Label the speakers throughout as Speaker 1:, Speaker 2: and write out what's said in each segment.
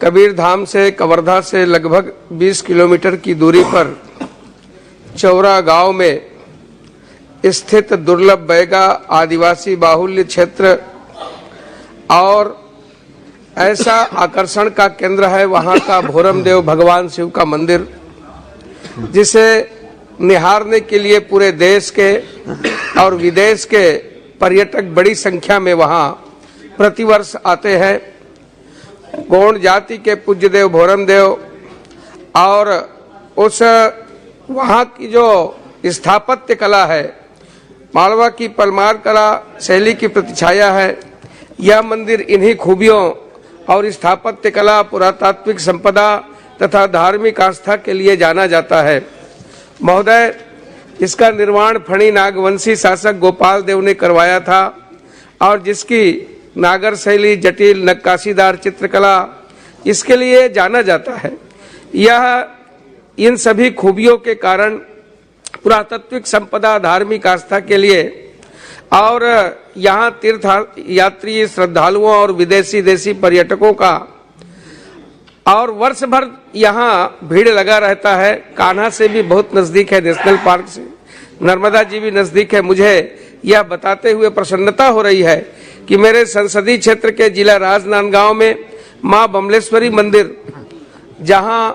Speaker 1: कबीरधाम से कवर्धा से लगभग 20 किलोमीटर की दूरी पर चौरा गांव में स्थित दुर्लभ बैगा आदिवासी बाहुल्य क्षेत्र और ऐसा आकर्षण का केंद्र है वहां का भोरमदेव भगवान शिव का मंदिर, जिसे निहारने के लिए पूरे देश के और विदेश के पर्यटक बड़ी संख्या में वहां प्रतिवर्ष आते हैं। गौड़ जाति के पूज्य देव भोरमदेव और उस वहां की जो स्थापत्य कला है, मालवा की परमार कला शैली की प्रतिछाया है। यह मंदिर इन्हीं खूबियों और स्थापत्य कला, पुरातात्विक संपदा तथा धार्मिक आस्था के लिए जाना जाता है। महोदय, इसका निर्माण फणी नागवंशी शासक गोपाल देव ने करवाया था और जिसकी नागर शैली, जटिल नक्काशीदार चित्रकला इसके लिए जाना जाता है। यह इन सभी खूबियों के कारण पुरातात्विक संपदा, धार्मिक आस्था के लिए और यहाँ तीर्थ यात्री, श्रद्धालुओं और विदेशी देशी पर्यटकों का और वर्ष भर यहाँ भीड़ लगा रहता है। कान्हा से भी बहुत नजदीक है, नेशनल पार्क से नर्मदा जी भी नजदीक है। मुझे यह बताते हुए प्रसन्नता हो रही है कि मेरे संसदीय क्षेत्र के जिला राजनांदगांव में मां बमलेश्वरी मंदिर, जहां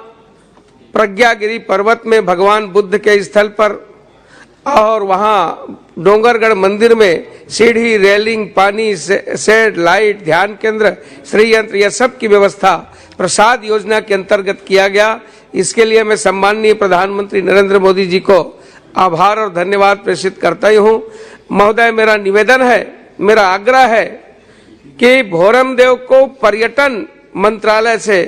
Speaker 1: प्रज्ञागिरी पर्वत में भगवान बुद्ध के स्थल पर और वहां डोंगरगढ़ मंदिर में सीढ़ी, रेलिंग, पानी, शेड, लाइट, ध्यान केंद्र, श्री यंत्र, यह सब की व्यवस्था प्रसाद योजना के अंतर्गत किया गया। इसके लिए मैं सम्माननीय प्रधानमंत्री नरेंद्र मोदी जी को आभार और धन्यवाद प्रेषित करता ही हूँ। महोदय, मेरा निवेदन है, मेरा आग्रह है कि भोरमदेव को पर्यटन मंत्रालय से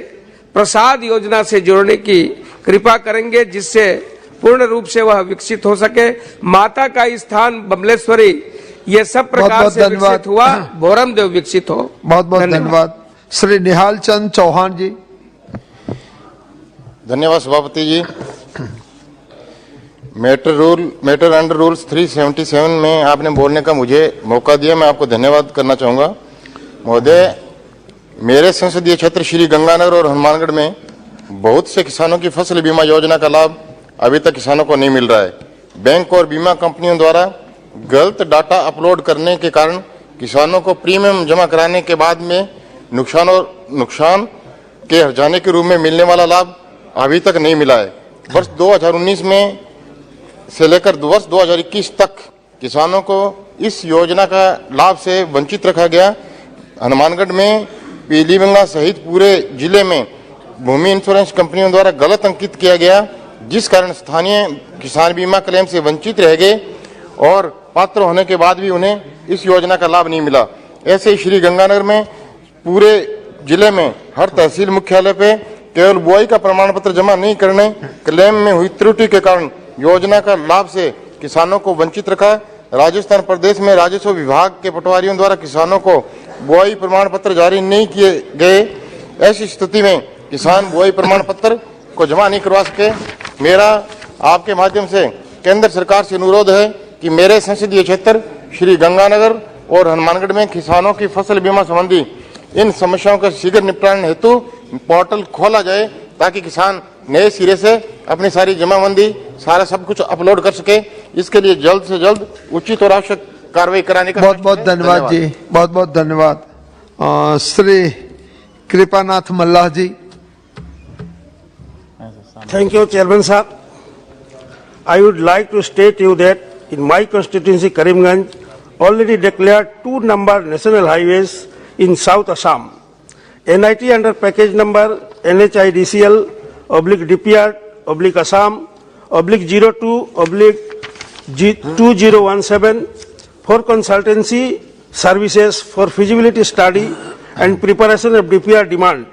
Speaker 1: प्रसाद योजना से जोड़ने की कृपा करेंगे, जिससे पूर्ण रूप से वह विकसित हो सके। माता का स्थान बमलेश्वरी, ये सब प्रकार से विकसित हुआ, भोरमदेव विकसित हो।
Speaker 2: बहुत बहुत धन्यवाद। श्री निहाल चंद चौहान जी।
Speaker 3: धन्यवाद सभापति जी। मैटर अंडर रूल्स 377 में आपने बोलने का मुझे मौका दिया, मैं आपको धन्यवाद करना चाहूँगा। महोदय, मेरे संसदीय क्षेत्र श्री गंगानगर और हनुमानगढ़ में बहुत से किसानों की फसल बीमा योजना का लाभ अभी तक किसानों को नहीं मिल रहा है। बैंक और बीमा कंपनियों द्वारा गलत डाटा अपलोड करने के कारण किसानों को प्रीमियम जमा कराने के बाद में नुकसान के हर्जाने के रूप में मिलने वाला लाभ अभी तक नहीं मिला है। वर्ष 2019 में से लेकर वर्ष 2021 तक किसानों को इस योजना का लाभ से वंचित रखा गया। हनुमानगढ़ में पीलीबंगा सहित पूरे जिले में भूमि इंश्योरेंस कंपनियों द्वारा गलत अंकित किया गया, जिस कारण स्थानीय किसान बीमा क्लेम से वंचित रह गए और पात्र होने के बाद भी उन्हें इस योजना का लाभ नहीं मिला। ऐसे ही श्री गंगानगर में पूरे जिले में हर तहसील मुख्यालय पे केवल बुआई का प्रमाण पत्र जमा नहीं करने, क्लेम में हुई त्रुटि के कारण योजना का लाभ से किसानों को वंचित रखा। राजस्थान प्रदेश में राजस्व विभाग के पटवारियों द्वारा किसानों को बुआई प्रमाण पत्र जारी नहीं किए गए। ऐसी स्थिति में किसान बुआई प्रमाण पत्र को जमा नहीं करवा सके। मेरा आपके माध्यम से केंद्र सरकार से अनुरोध है कि मेरे संसदीय क्षेत्र श्री गंगानगर और हनुमानगढ़ में किसानों की फसल बीमा संबंधी इन समस्याओं का शीघ्र निपटान हेतु पोर्टल खोला जाए, ताकि किसान नए सिरे से अपनी सारी जमाबंदी, सारा सब कुछ अपलोड कर सके। इसके लिए जल्द से जल्द उचित और आवश्यक कार्रवाई कराने का
Speaker 2: बहुत बहुत धन्यवाद जी, बहुत बहुत धन्यवाद। श्री कृपानाथ मल्लाह जी।
Speaker 4: Thank you, Chairman Sahab. I would like to state you that in my constituency, Karimganj, already declared 2 number national highways in South Assam. NIT under package number NHIDCL/DPR/02/2017 for consultancy services for feasibility study and preparation of DPR demand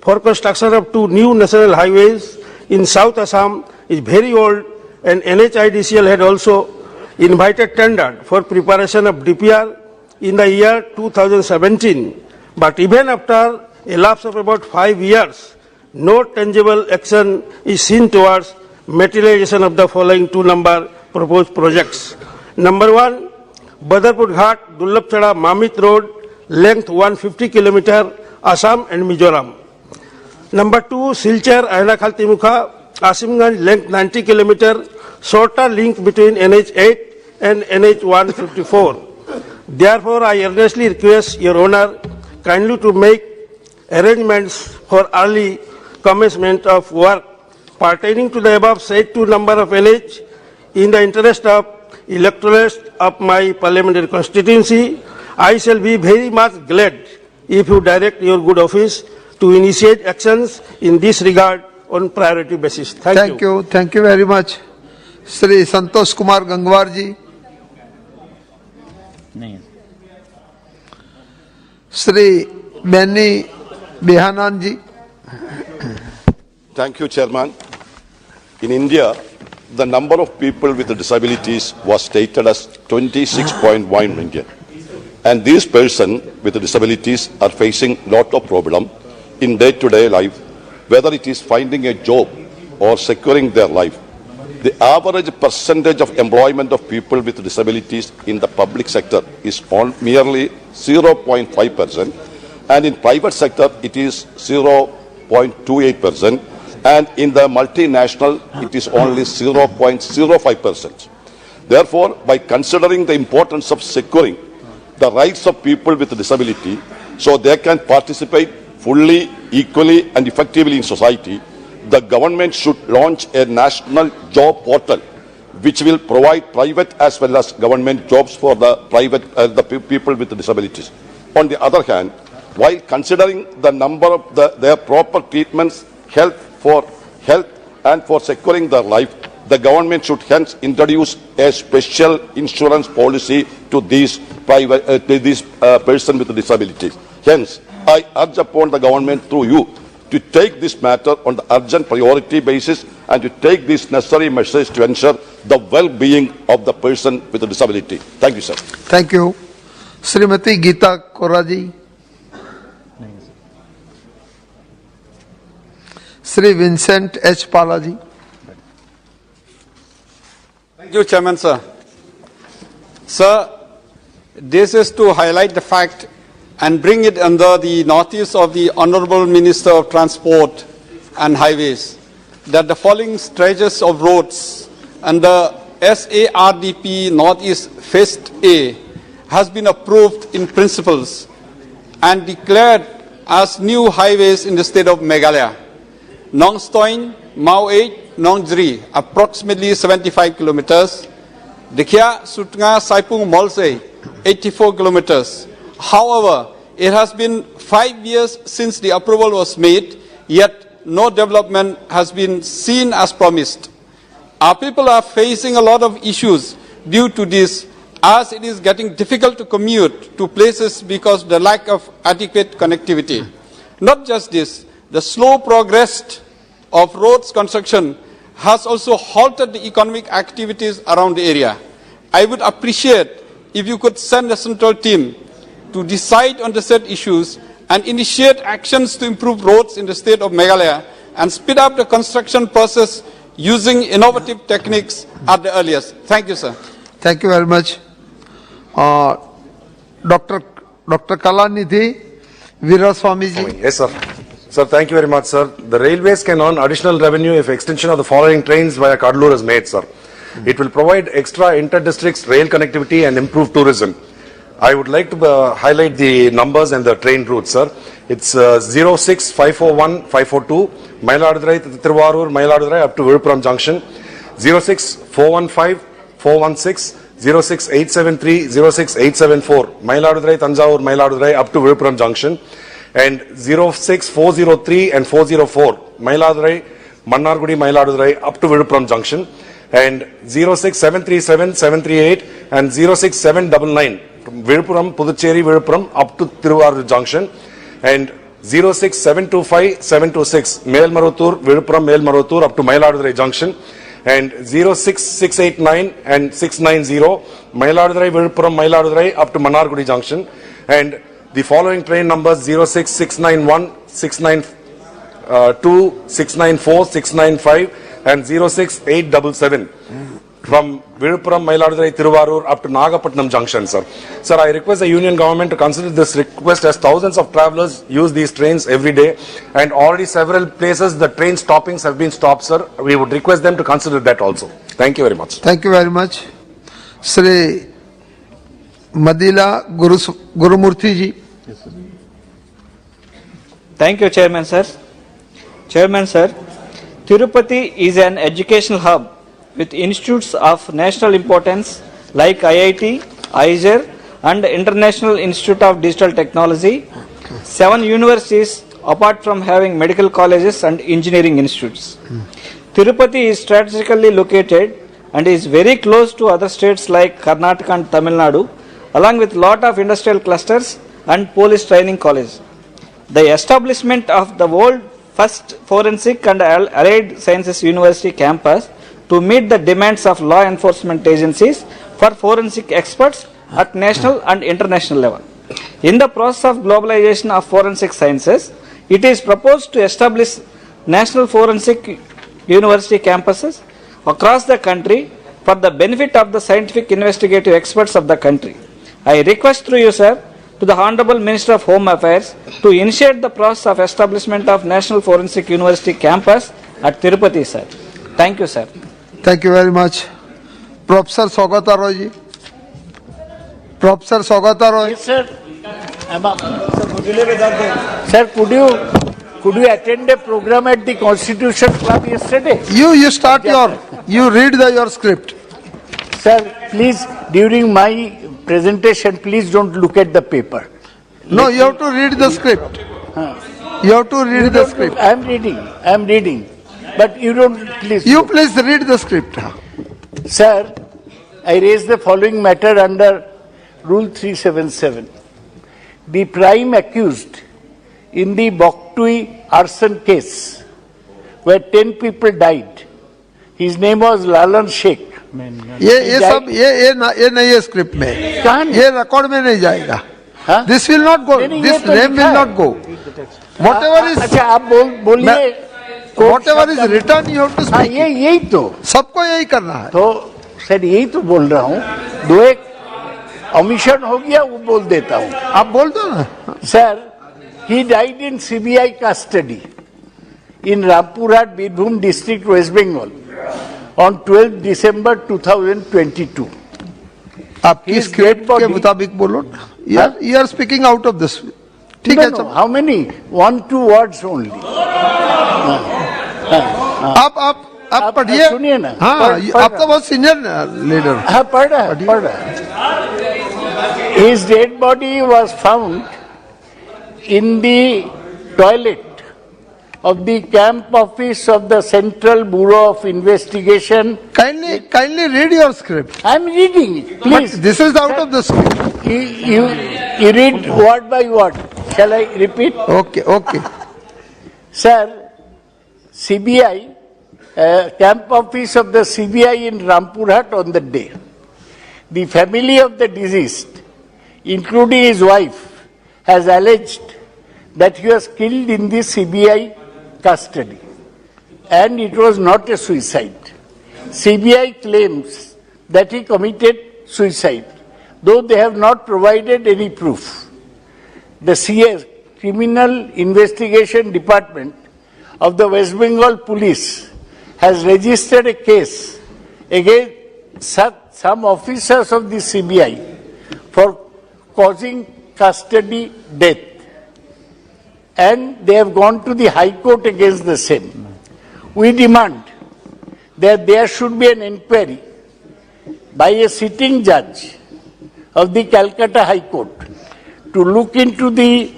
Speaker 4: for construction of 2 new national highways in South Assam is very old, and NHIDCL had also invited tender for preparation of DPR in the year 2017. But even after a lapse of about 5 years, no tangible action is seen towards materialization of the following 2 number proposed projects. Number 1, Badarpur Ghat, Dullabchada, Mamit Road, length 150 km, Assam and Mizoram. Number 2, Silchar, Ainakhal Timukha, Asimganj, length 90 km, shorter link between NH 8 and NH 154. Therefore, I earnestly request Your Honor kindly to make arrangements for early commencement of work pertaining to the above said two number of NH in the interest of electorate of my parliamentary constituency. I shall be very much glad if you direct your good office to initiate actions in this regard on priority basis. Thank you.
Speaker 2: Thank you very much. Shri Santosh Kumar Gangwar ji. Shri Benny Behanan ji.
Speaker 5: Thank you, Chairman. In India, the number of people with disabilities was stated as 26.1 million. And these persons with disabilities are facing a lot of problems in day-to-day life, whether it is finding a job or securing their life. The average percentage of employment of people with disabilities in the public sector is on merely 0.5%, and in private sector it is 0.28%, and in the multinational it is only 0.05%. Therefore, by considering the importance of securing the rights of people with disability so they can participate fully, equally and effectively in society, the government should launch a national job portal which will provide private as well as government jobs for the people with disabilities. On the other hand, while considering the number of their proper treatments, health and for securing their life, the government should hence introduce a special insurance policy to these persons with disabilities. Hence, I urge upon the government through you to take this matter on the urgent priority basis and to take these necessary measures to ensure the well-being of the person with a disability. Thank you, sir.
Speaker 2: Thank you. Srimati Geeta Koraji. Sri Vincent H. Palaji.
Speaker 6: Thank you, Chairman, sir. Sir, this is to highlight the fact and bring it under the notice of the Honourable Minister of Transport and Highways that the following stretches of roads under SARDP Northeast Phase A has been approved in principles and declared as new highways in the state of Meghalaya. Nongstoin, Mau 8, Nongjri, approximately 75 kilometers. Dikhya, Sutnga, Saipung, Molse, 84 kilometers. However, it has been 5 years since the approval was made, yet no development has been seen as promised. Our people are facing a lot of issues due to this, as it is getting difficult to commute to places because of the lack of adequate connectivity. Not just this, the slow progress of roads construction has also halted the economic activities around the area. I would appreciate if you could send a central team to decide on the said issues and initiate actions to improve roads in the state of Meghalaya and speed up the construction process using innovative techniques at the earliest. Thank you, sir.
Speaker 2: Thank you very much. Dr. Kalanidhi Veeraswamy.
Speaker 7: Yes, sir. Sir, thank you very much, sir. The railways can earn additional revenue if extension of the following trains via Kadalur is made, sir. It will provide extra inter-districts rail connectivity and improve tourism. I would like to highlight the numbers and the train routes, sir. It's 06541-542, Mayiladuthurai, Mayiladuthurai up to Viluppuram Junction, 06415-416, 06873, 06874, Mayiladuthurai, Tanjavur, up to Viluppuram Junction, and 06403 and 404, Mayiladuthurai, Mannargudi, Mayiladuthurai, up to Viluppuram Junction, and 06737, 738, and 06799, Viluppuram, Puducherry, Viluppuram, up to Thiruvarur Junction, and 06725, 726, Melmaruthur, Viluppuram, Melmaruthur, up to Mayiladuthurai Junction, and 06689 and 690, Mayiladuthurai, Viluppuram, Mayiladuthurai, up to Mannargudi Junction, and the following train numbers 06691, 692, 694, 695, and 06877 from Viluppuram, Mayiladurai, Thiruvarur up to Nagapattinam junction, sir. Sir, I request the union government to consider this request as thousands of travelers use these trains every day and already several places the train stoppings have been stopped, sir. We would request them to consider that also. Thank you very much.
Speaker 2: Thank you very much. Sri Madila Gurumurthy ji.
Speaker 8: Thank you, Chairman sir. Chairman sir, Tirupati is an educational hub with institutes of national importance like IIT, IJR and International Institute of Digital Technology, 7 universities apart from having medical colleges and engineering institutes. Tirupati is strategically located and is very close to other states like Karnataka and Tamil Nadu, along with lot of industrial clusters and police training college. The establishment of the world first forensic and allied sciences university campus to meet the demands of law enforcement agencies for forensic experts at national and international level. In the process of globalization of forensic sciences, it is proposed to establish national forensic university campuses across the country for the benefit of the scientific investigative experts of the country. I request through you, sir, to the Honorable Minister of Home Affairs to initiate the process of establishment of National Forensic University campus at Tirupati, sir. Thank you, sir.
Speaker 2: Thank you very much. Professor Saugata Roy ji. Professor Saugata Roy.
Speaker 9: Yes, sir. Sir, could you attend a program at the Constitution Club yesterday?
Speaker 2: You start you read your script.
Speaker 9: Sir, please, during my presentation, please don't look at the paper.
Speaker 2: No, you have to read the script. You have to read the script.
Speaker 9: I am reading. But you don't, please.
Speaker 2: You please read the script.
Speaker 9: Sir, I raise the following matter under Rule 377. The prime accused in the Boktui arson case, where 10 people died, his name was Lalan Sheikh.
Speaker 2: ये सब ये नहीं है script में, ये record में नहीं जाएगा. This will not go. This name will not go. Whatever is.
Speaker 9: अच्छा आप बोलिए.
Speaker 2: Whatever is written, you have to speak.
Speaker 9: यही तो
Speaker 2: सबको यही करना है.
Speaker 9: तो सर यही तो बोल रहा हूँ. दो एक omission हो गया वो बोल देता हूँ.
Speaker 2: आप बोल दो ना.
Speaker 9: Sir, he died in CBI custody in Rampurhat, Birbhum district, West Bengal, on 12 December 2022.
Speaker 2: आपकी स्क्रिप्ट के मुताबिक बोलो. You are speaking out of this. ठीक है.
Speaker 9: How many? 1-2 words only.
Speaker 2: आप पढ़िए.
Speaker 9: सुनिए ना.
Speaker 2: हाँ, आप तो बहुत सीनियर लीडर.
Speaker 9: हाँ पढ़ रहा. His dead body was found in the toilet of the camp office of the Central Bureau of Investigation.
Speaker 2: Kindly read your script.
Speaker 9: I am reading it, please.
Speaker 2: But this is out of the script.
Speaker 9: You read word by word. Shall I repeat?
Speaker 2: Okay.
Speaker 9: Sir, CBI, camp office of the CBI in Rampurhat on the day. The family of the deceased, including his wife, has alleged that he was killed in the CBI custody and it was not a suicide. CBI claims that he committed suicide, though they have not provided any proof. The CS, Criminal Investigation Department of the West Bengal Police, has registered a case against some officers of the CBI for causing custody death, and they have gone to the High Court against the same. We demand that there should be an inquiry by a sitting judge of the Calcutta High Court to look into the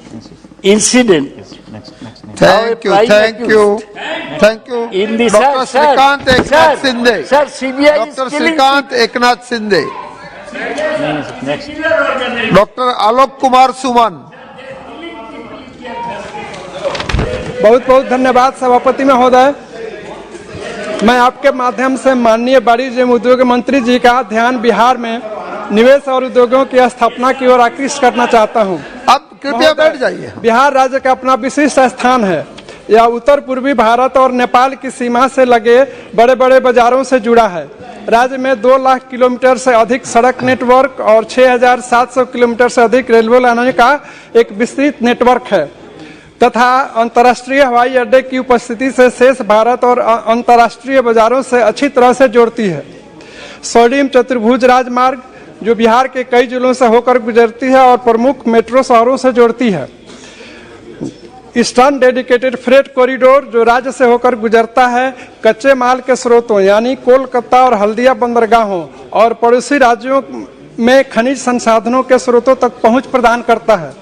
Speaker 9: incident.
Speaker 2: Thank you.
Speaker 9: In the
Speaker 2: Dr. Srikant Eknath Shinde.
Speaker 9: Sir, CBI is
Speaker 2: Dr.
Speaker 9: killing
Speaker 2: Srikant Eknath Shinde. Dr. Alok Kumar Suman.
Speaker 1: बहुत बहुत धन्यवाद सभापति महोदय. मैं आपके माध्यम से माननीय वाणिज्य एवं उद्योग मंत्री जी का ध्यान बिहार में निवेश और उद्योगों की स्थापना की ओर आकृष्ट करना चाहता हूं.
Speaker 2: अब कृपया बैठ जाइए.
Speaker 1: बिहार राज्य का अपना विशिष्ट स्थान है. यह उत्तर पूर्वी भारत और नेपाल की सीमा से लगे बड़े बड़े बाजारों से जुड़ा है.
Speaker 10: राज्य में 2 लाख किलोमीटर से अधिक सड़क नेटवर्क और 6,700 किलोमीटर से अधिक रेलवे लाइनों का एक विस्तृत नेटवर्क है तथा अंतर्राष्ट्रीय हवाई अड्डे की उपस्थिति से शेष भारत और अंतर्राष्ट्रीय बाजारों से अच्छी तरह से जोड़ती है। स्वर्णिम चतुर्भुज राजमार्ग जो बिहार के कई जिलों से होकर गुजरती है और प्रमुख मेट्रो शहरों से जोड़ती है। ईस्टर्न डेडिकेटेड फ्रेट कॉरिडोर जो राज्य से होकर गुजरता है, कच्चे माल के स्रोतों यानी कोलकाता और हल्दिया बंदरगाहों और पड़ोसी राज्यों में खनिज संसाधनों के स्रोतों तक पहुंच प्रदान करता है।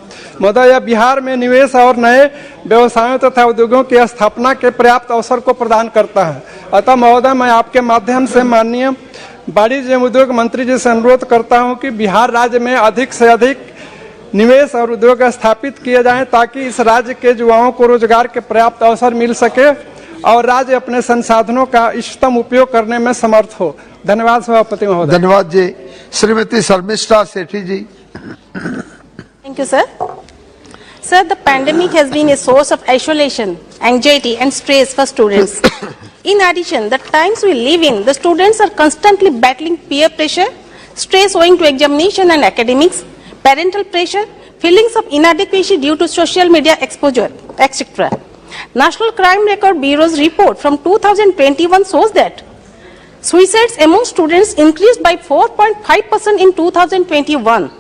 Speaker 10: महोदय, यह बिहार में निवेश और नए व्यवसायों तथा उद्योगों की स्थापना के पर्याप्त अवसर को प्रदान करता है। अतः महोदय, मैं आपके माध्यम से माननीय वाणिज्य एवं उद्योग मंत्री जी से अनुरोध करता हूं कि बिहार राज्य में अधिक से अधिक निवेश और उद्योग स्थापित किए जाएं ताकि इस राज्य के युवाओं को रोजगार के पर्याप्त अवसर मिल सके और राज्य अपने संसाधनों का इष्टतम उपयोग करने में समर्थ हो। धन्यवाद सभापति महोदय।
Speaker 2: धन्यवाद जी। श्रीमती शर्मिष्ठा सेठी जी।
Speaker 11: Thank you, sir. Sir, the pandemic has been a source of isolation, anxiety and stress for students. In addition, the times we live in, the students are constantly battling peer pressure, stress owing to examination and academics, parental pressure, feelings of inadequacy due to social media exposure, etc. National Crime Record Bureau's report from 2021 shows that suicides among students increased by 4.5% in 2021.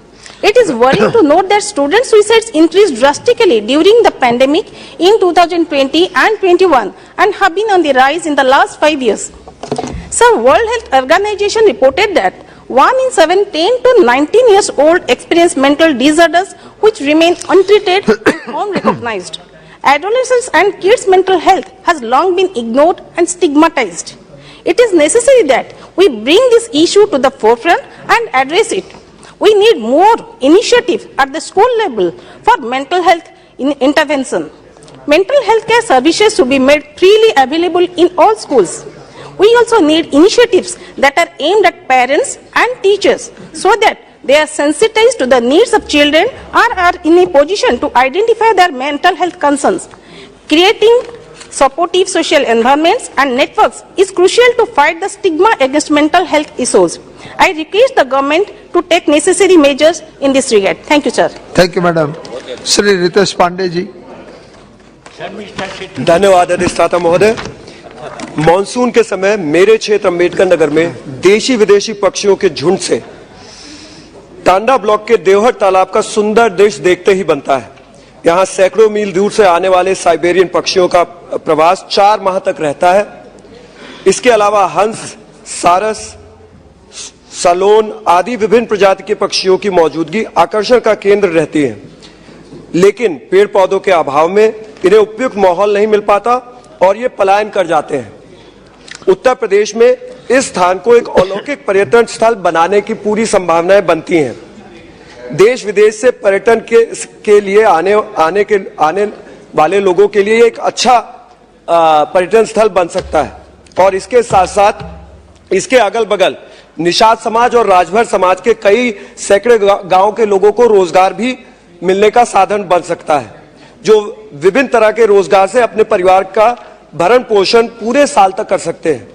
Speaker 11: It is worrying to note that student suicides increased drastically during the pandemic in 2020 and 21 and have been on the rise in the last 5 years. So, World Health Organization reported that 1 in 7 10 to 19 years old experience mental disorders which remain untreated and unrecognized. Adolescents and kids' mental health has long been ignored and stigmatized. It is necessary that we bring this issue to the forefront and address it. We need more initiative at the school level for mental health intervention. Mental health care services should be made freely available in all schools. We also need initiatives that are aimed at parents and teachers so that they are sensitized to the needs of children or are in a position to identify their mental health concerns. Creating supportive social environments and networks is crucial to fight the stigma against mental health issues. I request the government to take necessary measures in this regard. Thank you, sir.
Speaker 2: Thank you, madam. Shri Ritesh Pandey ji.
Speaker 12: धन्यवाद अधिष्ठाता महोदय। Monsoon के समय मेरे क्षेत्र अम्बेडकर नगर में देशी विदेशी पक्षियों के झुंड से टांडा ब्लॉक के देवहर तालाब का सुंदर दृश्य देखते ही बनता है। यहाँ सैकड़ों मील दूर से आने वाले साइबेरियन पक्षियों का प्रवास 4 माह तक रहता है। इसके अलावा हंस, सारस, सलोन आदि विभिन्न प्रजाति के पक्षियों की मौजूदगी आकर्षण का केंद्र रहती है, लेकिन पेड़ पौधों के अभाव में इन्हें उपयुक्त माहौल नहीं मिल पाता और ये पलायन कर जाते हैं। उत्तर प्रदेश में इस स्थान को एक अलौकिक पर्यटन स्थल बनाने की पूरी संभावनाएं बनती हैं। देश विदेश से पर्यटन के लिए आने वाले लोगों के लिए एक अच्छा पर्यटन स्थल बन सकता है और इसके साथ साथ इसके अगल बगल निषाद समाज और राजभर समाज के कई सैकड़े गांव के लोगों को रोजगार भी मिलने का साधन बन सकता है, जो विभिन्न तरह के रोजगार से अपने परिवार का भरण पोषण पूरे साल तक कर सकते हैं।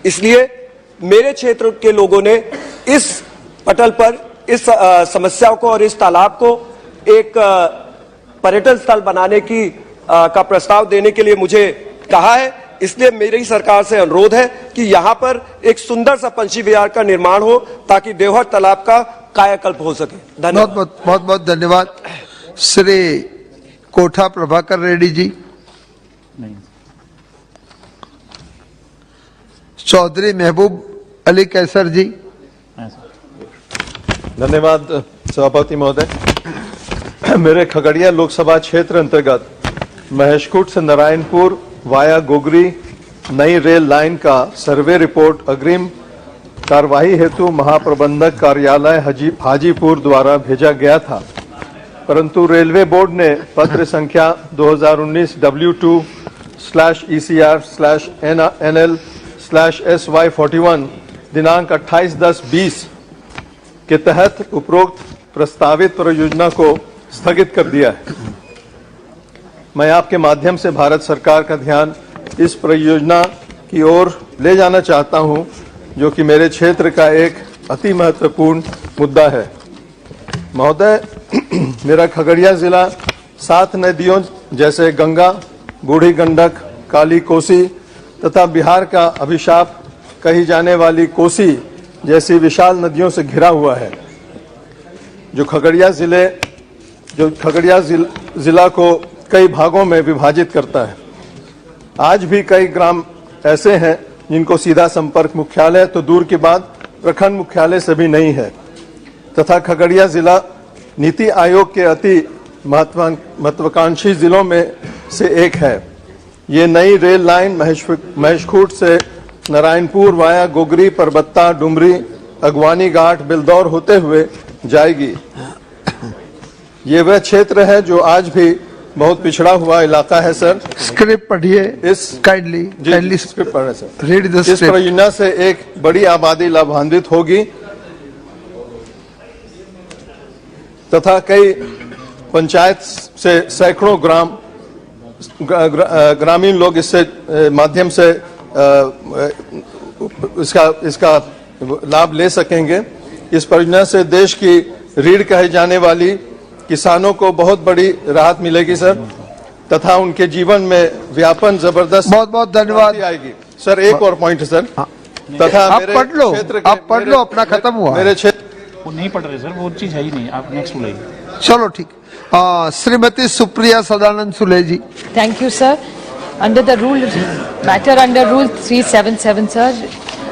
Speaker 12: इसलिए मेरे क्षेत्र के लोगों ने इस पटल पर इस समस्याओं को और इस तालाब को एक पर्यटन स्थल बनाने का प्रस्ताव देने के लिए मुझे कहा है। इसलिए मेरी सरकार से अनुरोध है कि यहाँ पर एक सुंदर सा पंछी विहार का निर्माण हो ताकि देवहर तालाब का कायाकल्प हो सके। धन्यवाद।
Speaker 2: बहुत बहुत धन्यवाद। श्री कोठा प्रभाकर रेड्डी जी। चौधरी महबूब अली कैसर जी।
Speaker 13: धन्यवाद सभापति महोदय। मेरे खगड़िया लोकसभा क्षेत्र अंतर्गत महेशखूट से नारायणपुर वाया गोगरी नई रेल लाइन का सर्वे रिपोर्ट अग्रिम कार्यवाही हेतु महाप्रबंधक कार्यालय हाजीपुर द्वारा भेजा गया था, परंतु रेलवे बोर्ड ने पत्र संख्या 2019 W2/ECR/NL/SY41 दिनांक 28/10/20 के तहत उपरोक्त प्रस्तावित परियोजना को स्थगित कर दिया है। मैं आपके माध्यम से भारत सरकार का ध्यान इस परियोजना की ओर ले जाना चाहता हूं जो कि मेरे क्षेत्र का एक अति महत्वपूर्ण मुद्दा है। महोदय, मेरा खगड़िया जिला 7 नदियों जैसे गंगा, बूढ़ी गंडक, काली कोसी तथा बिहार का अभिशाप कही जाने वाली कोसी जैसी विशाल नदियों से घिरा हुआ है, जो खगड़िया जिला को कई भागों में विभाजित करता है। आज भी कई ग्राम ऐसे हैं जिनको सीधा संपर्क मुख्यालय तो दूर की बात प्रखंड मुख्यालय से भी नहीं है, तथा खगड़िया जिला नीति आयोग के अति महत्वाकांक्षी जिलों में से एक है। ये नई रेल लाइन महेशखूंट से नारायणपुर वाया गोगरी, परबत्ता, डुमरी, अगवानी घाट, बिलदौर होते हुए जाएगी। ये वह क्षेत्र है जो आज भी बहुत पिछड़ा हुआ इलाका है। सर,
Speaker 2: स्क्रिप्ट पढ़िए इस काइंडली
Speaker 13: स्क्रिप्ट पढ़े सर।
Speaker 2: रीड द
Speaker 13: इस
Speaker 2: स्क्रिप्ट।
Speaker 13: परियोजना से एक बड़ी आबादी लाभान्वित होगी तथा कई पंचायत से सैकड़ों ग्रामीण लोग इससे माध्यम से इसका लाभ ले सकेंगे। इस परियोजना से देश की रीढ़ कही जाने वाली किसानों को बहुत बड़ी राहत मिलेगी सर, तथा उनके जीवन में व्यापन जबरदस्त
Speaker 2: बहुत बहुत धन्यवाद
Speaker 13: आएगी। सर, एक और पॉइंट सर, तथा
Speaker 2: आप पढ़ लो, अपना खत्म हुआ।
Speaker 13: मेरे क्षेत्र
Speaker 14: वो नहीं पढ़ रहे सर, वो चीज है ही नहीं। आप नेक्स्ट बोलिए।
Speaker 2: चलो ठीक। श्रीमती सुप्रिया सदानंद सुले जी।
Speaker 15: Thank you, sir. Under the rule 377, sir,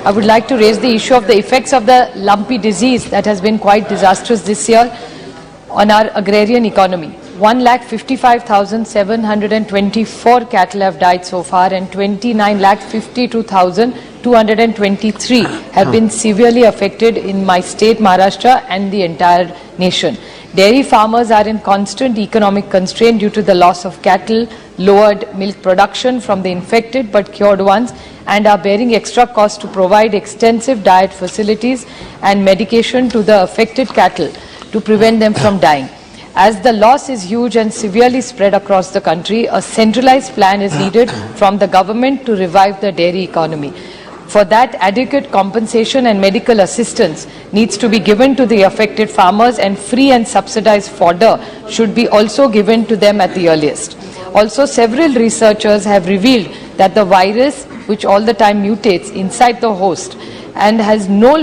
Speaker 15: I would like to raise the issue of the effects of the lumpy disease that has been quite disastrous this year on our agrarian economy. 1,55,724 cattle have died so far, and 29,52,223 have been severely affected in my state, Maharashtra, and the entire nation. Dairy farmers are in constant economic constraint due to the loss of cattle, lowered milk production from the infected but cured ones, and are bearing extra costs to provide extensive diet facilities and medication to the affected cattle to prevent them from dying. As the loss is huge and severely spread across the country, a centralized plan is needed from the government to revive the dairy economy. For that, adequate compensation and medical assistance needs to be given to the affected farmers, and free and subsidized fodder should be also given to them at the earliest. Also, several researchers have revealed that the virus, which all the time mutates inside the host and has no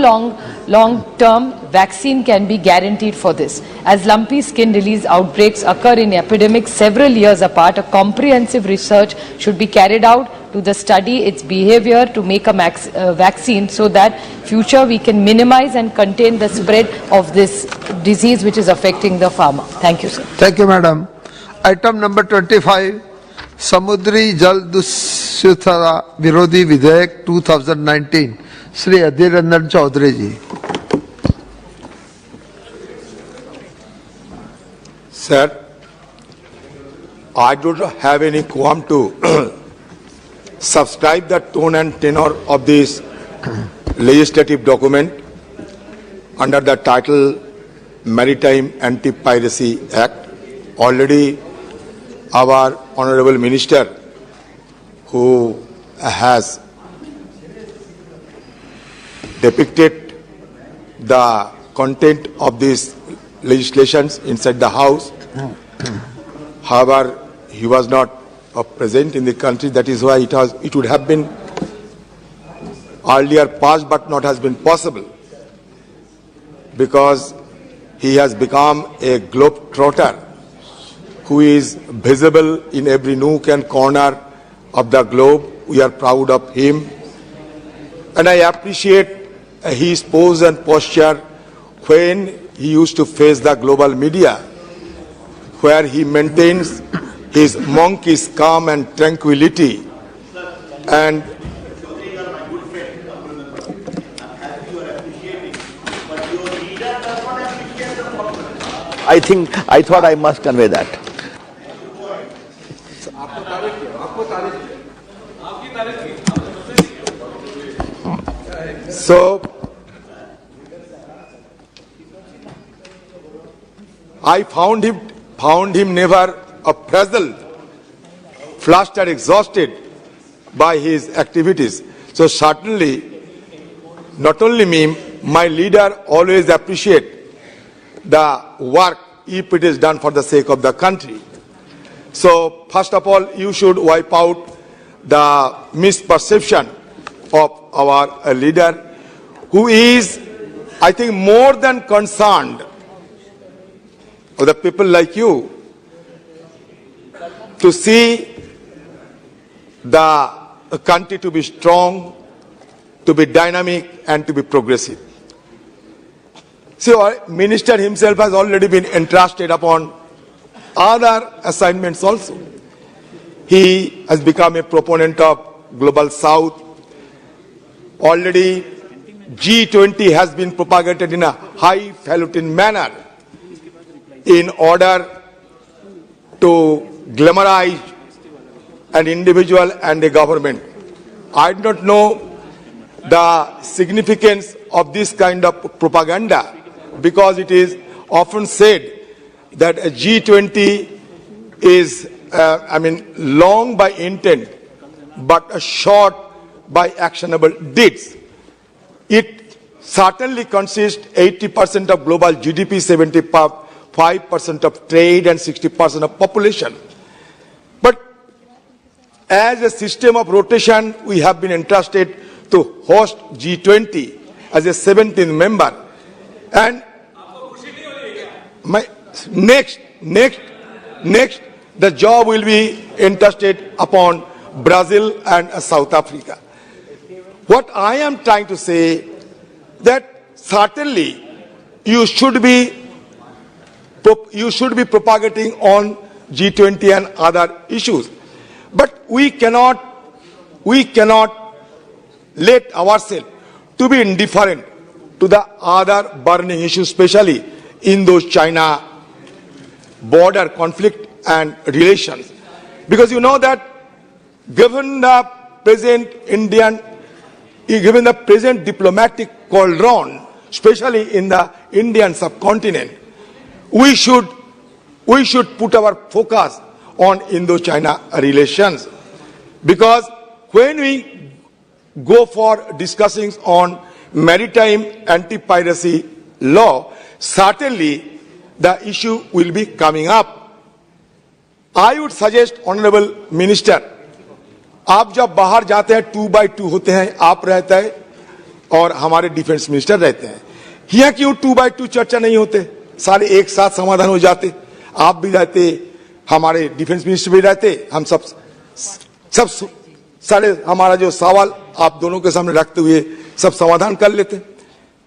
Speaker 15: long-term vaccine, can be guaranteed for this. As lumpy skin disease outbreaks occur in epidemics several years apart, a comprehensive research should be carried out to study its behavior to make a vaccine, so that future we can minimize and contain the spread of this disease which is affecting the farmer. Thank you, sir.
Speaker 2: Thank you, madam. Item number 25, Samudri Jal Dushita Virodhi Vidhayak 2019. Shri Adhir Ranjan Chaudhary ji.
Speaker 16: Sir, I don't have any qualm to subscribe the tone and tenor of this legislative document under the title Maritime Anti-Piracy Act. Already our Honorable Minister, who has depicted the content of these legislations inside the House. However, he was not present in the country. That is why it would have been earlier passed, but not has been possible, because he has become a globe-trotter who is visible in every nook and corner of the globe. We are proud of him, and I appreciate his pose and posture when he used to face the global media, where he maintains his monkey's calm and tranquility. And
Speaker 17: I thought I must convey that.
Speaker 16: So, I found him never frazzled, flushed or exhausted by his activities. So certainly, not only me, my leader always appreciate the work if it is done for the sake of the country. So, first of all, you should wipe out the misperception of our leader, who is, I think, more than concerned of the people like you to see the country to be strong, to be dynamic, and to be progressive. So, Minister himself has already been entrusted upon other assignments also. He has become a proponent of Global South. Already G20 has been propagated in a highfalutin manner in order to glamorize an individual and a government. I do not know the significance of this kind of propaganda, because it is often said that a G20 is, long by intent, but short by actionable deeds. It certainly consists 80% of global GDP, 75% of trade, and 60% of population. But as a system of rotation, we have been entrusted to host G20 as a 17th member. And next, the job will be entrusted upon Brazil and South Africa. What I am trying to say, that certainly you should be propagating on G20 and other issues, but we cannot let ourselves to be indifferent to the other burning issues, especially Indo-China border conflict and relations. Because you know that given the present diplomatic cauldron, especially in the Indian subcontinent, we should put our focus on Indo-China relations. Because when we go for discussing on maritime anti-piracy law, certainly the issue will be coming up. I would suggest, Honorable Minister, आप जब बाहर जाते हैं 2x2 होते हैं, आप रहते हैं और हमारे डिफेंस मिनिस्टर रहते हैं, यहाँ क्यों 2x2 चर्चा नहीं होते, सारे एक साथ समाधान हो जाते, आप भी रहते, हमारे डिफेंस मिनिस्टर भी रहते, हम सब सारे हमारा जो सवाल आप दोनों के सामने रखते हुए सब समाधान कर लेते.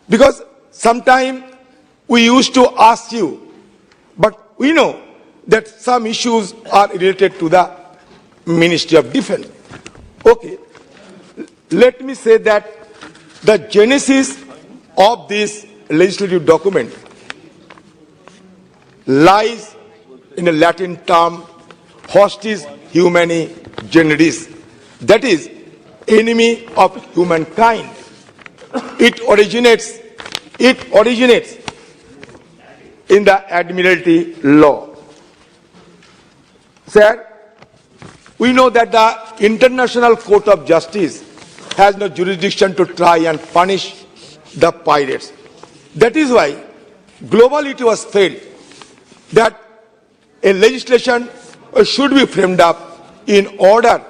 Speaker 16: Because sometime we used to ask you, but we know that some issues are related to the Ministry of Defense. Okay, let me say that the genesis of this legislative document lies in a Latin term, hostis humani generis, that is, enemy of humankind. It originates in the Admiralty law. Sir, we know that the International Court of Justice has no jurisdiction to try and punish the pirates. That is why globally it was felt that a legislation should be framed up in order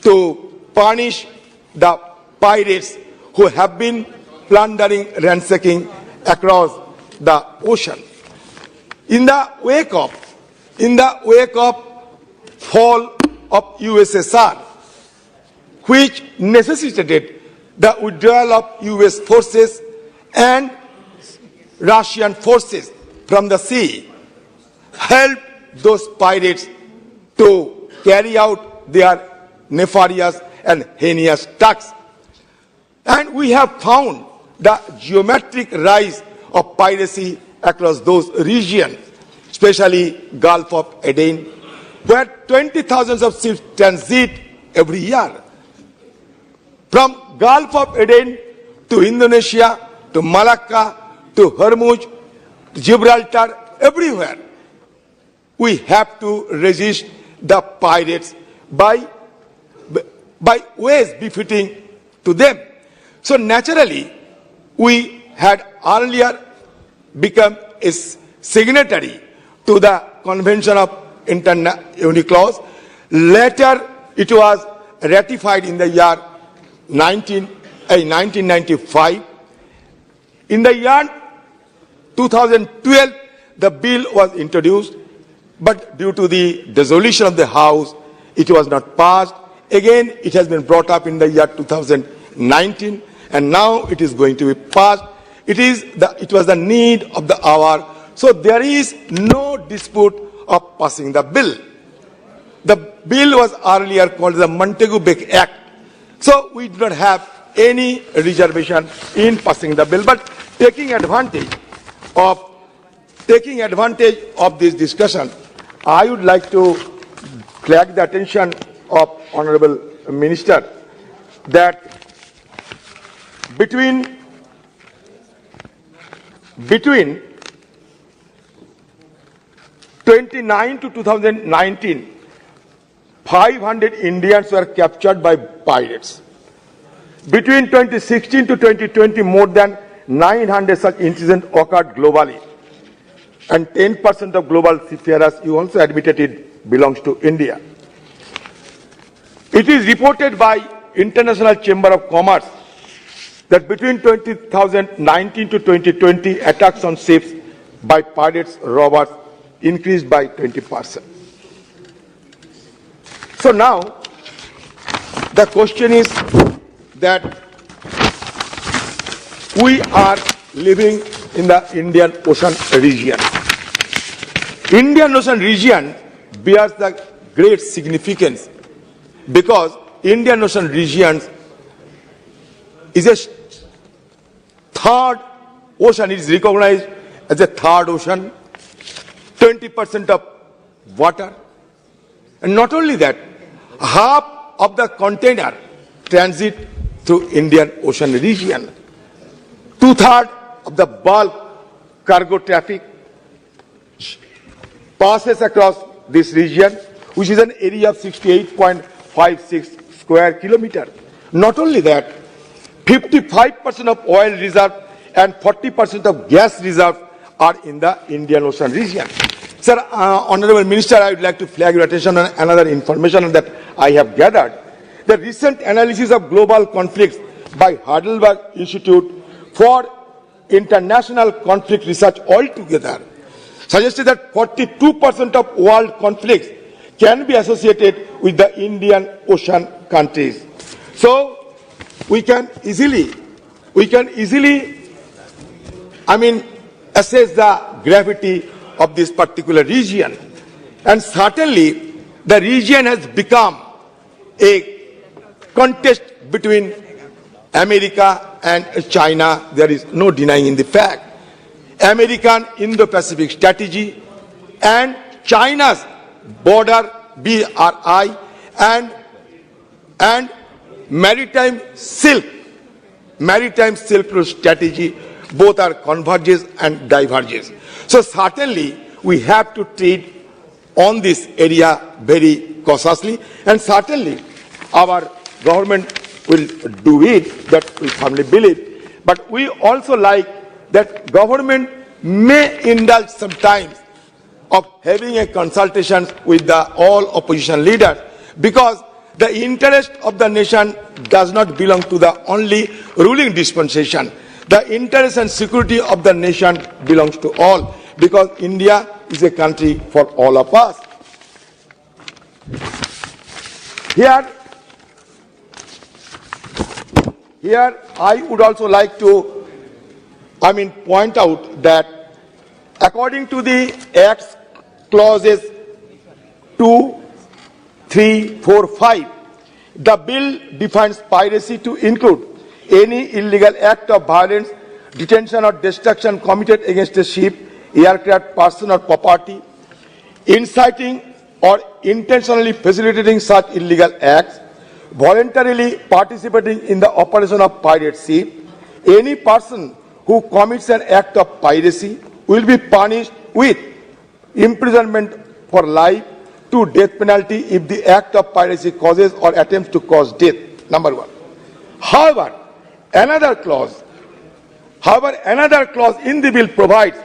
Speaker 16: to punish the pirates who have been plundering, ransacking across the ocean. In the wake of fall of USSR, which necessitated the withdrawal of US forces and Russian forces from the sea, helped those pirates to carry out their nefarious and heinous tasks. And we have found the geometric rise of piracy across those regions, especially Gulf of Aden, where 20,000 of ships transit every year. From Gulf of Aden to Indonesia, to Malacca, to Hormuz, Gibraltar, everywhere, we have to resist the pirates by ways befitting to them. So naturally, we had earlier become a signatory to the Convention of UNCLOS. Later, it was ratified in the year 1995. In the year 2012, the bill was introduced, but due to the dissolution of the House, it was not passed. Again, it has been brought up in the year 2019, and now it is going to be passed. It was the need of the hour, so there is no dispute of passing the bill. The bill was earlier called the Montagu-Beck Act, so we do not have any reservation in passing the bill. But taking advantage of this discussion, I would like to flag the attention of Honorable Minister that between 29 to 2019, 500 Indians were captured by pirates. Between 2016 to 2020, more than 900 such incidents occurred globally. And 10% of global seafarers, you also admitted it, belongs to India. It is reported by International Chamber of Commerce that between 2019 to 2020, attacks on ships by pirates, robbers increased by 20%. So now, the question is that we are living in the Indian Ocean region. Indian Ocean region bears the great significance because Indian Ocean region is a third ocean. It is recognized as a third ocean, 20% of water. And not only that, half of the container transit through Indian Ocean region. 2/3 of the bulk cargo traffic passes across this region, which is an area of 68.56 square kilometers. Not only that, 55% of oil reserve and 40% of gas reserve are in the Indian Ocean region. Sir, Honorable Minister, I would like to flag your attention on another information that I have gathered. The recent analysis of global conflicts by Heidelberg Institute for International Conflict Research altogether suggested that 42% of world conflicts can be associated with the Indian Ocean countries. So we can easily, assess the gravity of this particular region. And certainly, the region has become a contest between America and China. There is no denying the fact. American Indo-Pacific strategy and China's border BRI and maritime silk route strategy, both are converges and diverges. So certainly we have to treat on this area very cautiously, and certainly our government will do it, that we firmly believe. But we also like that government may indulge sometimes of having a consultation with all opposition leaders, because the interest of the nation does not belong to the only ruling dispensation. The interest and security of the nation belongs to all, because India is a country for all of us. Here I would also like to point out that according to the Act's clauses 2, 3, 4, 5, the bill defines piracy to include any illegal act of violence, detention or destruction committed against a ship, aircraft, person or property, inciting or intentionally facilitating such illegal acts, voluntarily participating in the operation of pirate ship. Any person who commits an act of piracy will be punished with imprisonment for life to death penalty if the act of piracy causes or attempts to cause death. Number one. However, another clause. However, another clause in the bill provides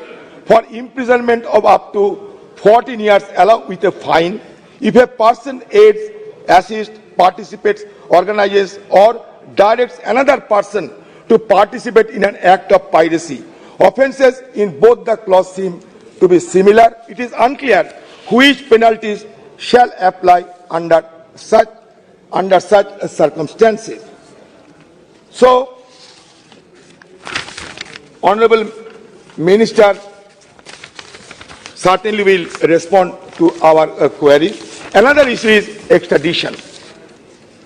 Speaker 16: for imprisonment of up to 14 years along with a fine if a person aids, assists, participates, organizes or directs another person to participate in an act of piracy. Offences in both the clause seem to be similar. It is unclear which penalties shall apply under such circumstances. So, Honorable Minister certainly will respond to our query. Another issue is extradition.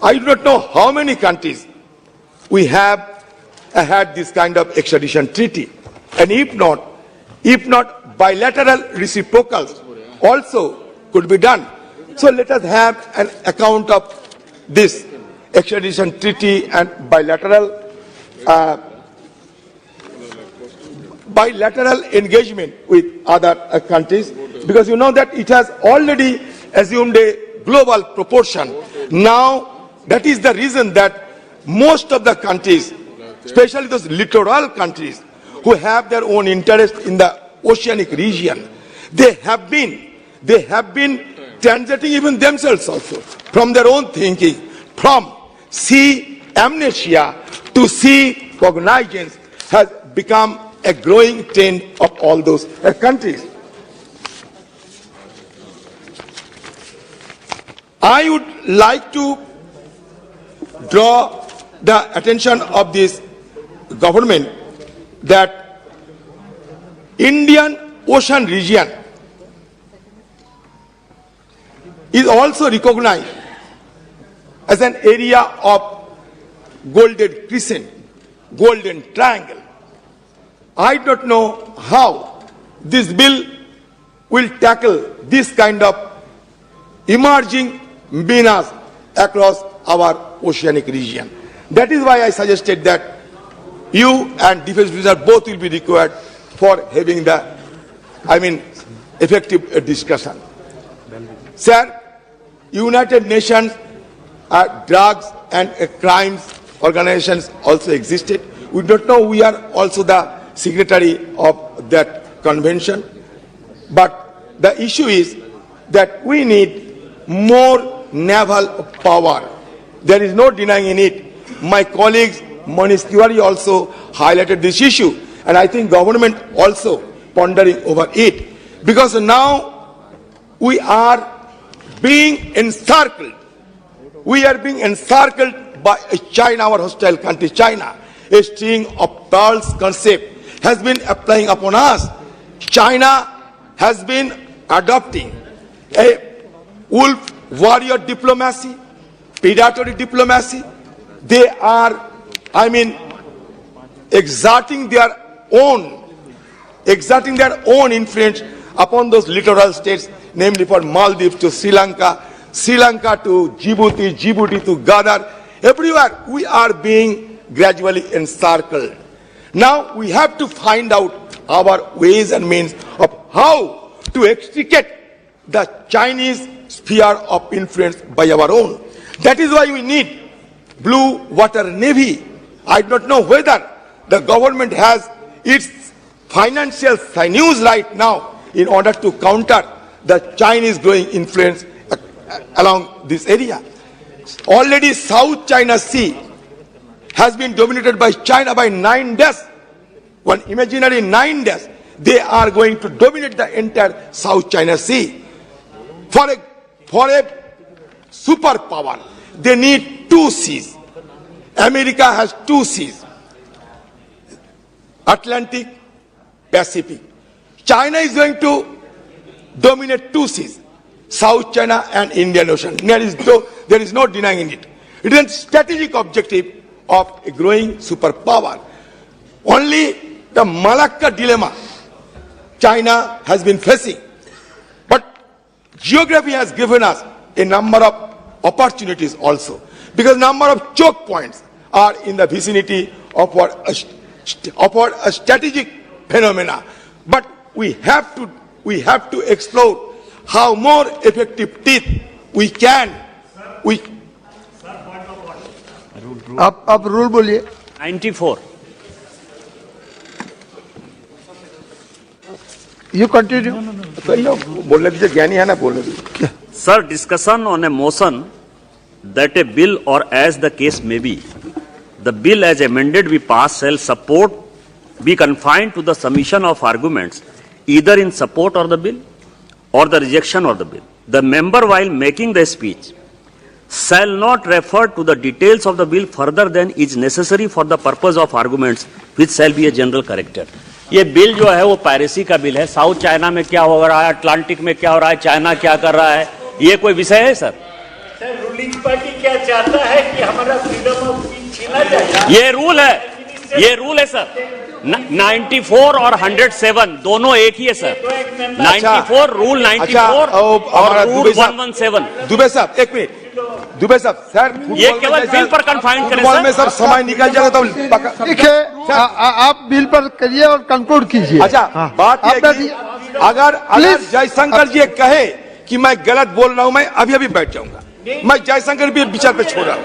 Speaker 16: I do not know how many countries we have had this kind of extradition treaty, and if not bilateral reciprocals also could be done. So let us have an account of this extradition treaty and bilateral engagement with other countries, because you know that it has already assumed a global proportion. Now, that is the reason that most of the countries, especially those littoral countries who have their own interest in the oceanic region, they have been transiting even themselves also from their own thinking, from sea amnesia to sea cognizance has become a growing trend of all those countries. I would like to draw the attention of this government that Indian Ocean region is also recognized as an area of golden crescent, golden triangle. I don't know how this bill will tackle this kind of emerging menace across our oceanic region. That is why I suggested that you and Defense Minister both will be required for having the, effective discussion. Sir, United Nations drugs and crimes organizations also existed. We don't know we are also the signatory of that convention. But the issue is that we need more naval power. There is no denying in it. My colleagues Manish Tiwari also highlighted this issue, and I think government also pondering over it, because now we are being encircled. We are being encircled by China, our hostile country, China. A string of pearls concept has been applying upon us. China has been adopting a wolf warrior diplomacy, predatory diplomacy. They are, exerting their own influence upon those littoral states, namely for Maldives to Sri Lanka, Sri Lanka to Djibouti, Djibouti to Ghana. Everywhere we are being gradually encircled. Now we have to find out our ways and means of how to extricate the Chinese sphere of influence by our own. That is why we need blue water navy. I don't know whether the government has its financial sinews right now in order to counter the Chinese growing influence along this area. Already South China Sea has been dominated by China by 9 days. One imaginary 9 days. They are going to dominate the entire South China Sea. For a superpower, they need 2 seas. America has 2 seas. Atlantic, Pacific. China is going to dominate 2 seas. South China and Indian Ocean. There is no denying it. It is a strategic objective of a growing superpower. Only the Malacca dilemma China has been facing. But geography has given us a number of opportunities also, because number of choke points are in the vicinity of a strategic phenomena. But we have to explore how more effective teeth we can.
Speaker 2: आप rule बोलिए.
Speaker 18: 94.
Speaker 2: You continue.
Speaker 16: बोलने दीजिए, ज्ञानी है ना, बोलने दीजिए.
Speaker 18: Sir, discussion on a motion that a bill or as the case may be, the bill as amended we pass shall support be confined to the submission of arguments either in support of the bill or the rejection of the bill. The member while making the speech shall not refer to the details of the bill further than is necessary for the purpose of arguments which shall be a general character. ये bill जो है वो piracy का bill है. South China में क्या हो रहा है, अटलांटिक में क्या हो रहा है, चाइना क्या कर रहा है, ये कोई विषय है सर?
Speaker 9: सर, रूलिंग पार्टी क्या चाहता है कि हमारा फ्रीडम ऑफ स्पीच छीना जाए?
Speaker 18: ये रूल है सर. 94 और 107 दोनों एक ही है सर. 94 रूल 94 और रूल 117.
Speaker 16: दुबे साहब, एक मिनट. दुबे साहब, सर,
Speaker 18: ये केवल बिल पर कन्फाइंड करें
Speaker 16: फुटबॉल में सब समय निकल जाएगा तो
Speaker 2: ठीक है, आप बिल पर करिए और कंक्लूड कीजिए.
Speaker 16: अच्छा, बात यह कि अगर जयशंकर जी कहे कि मैं गलत बोल रहा हूं, मैं अभी अभी बैठ जाऊंगा. मैं जयशंकर भी विचार पे छोड़ रहा हूं.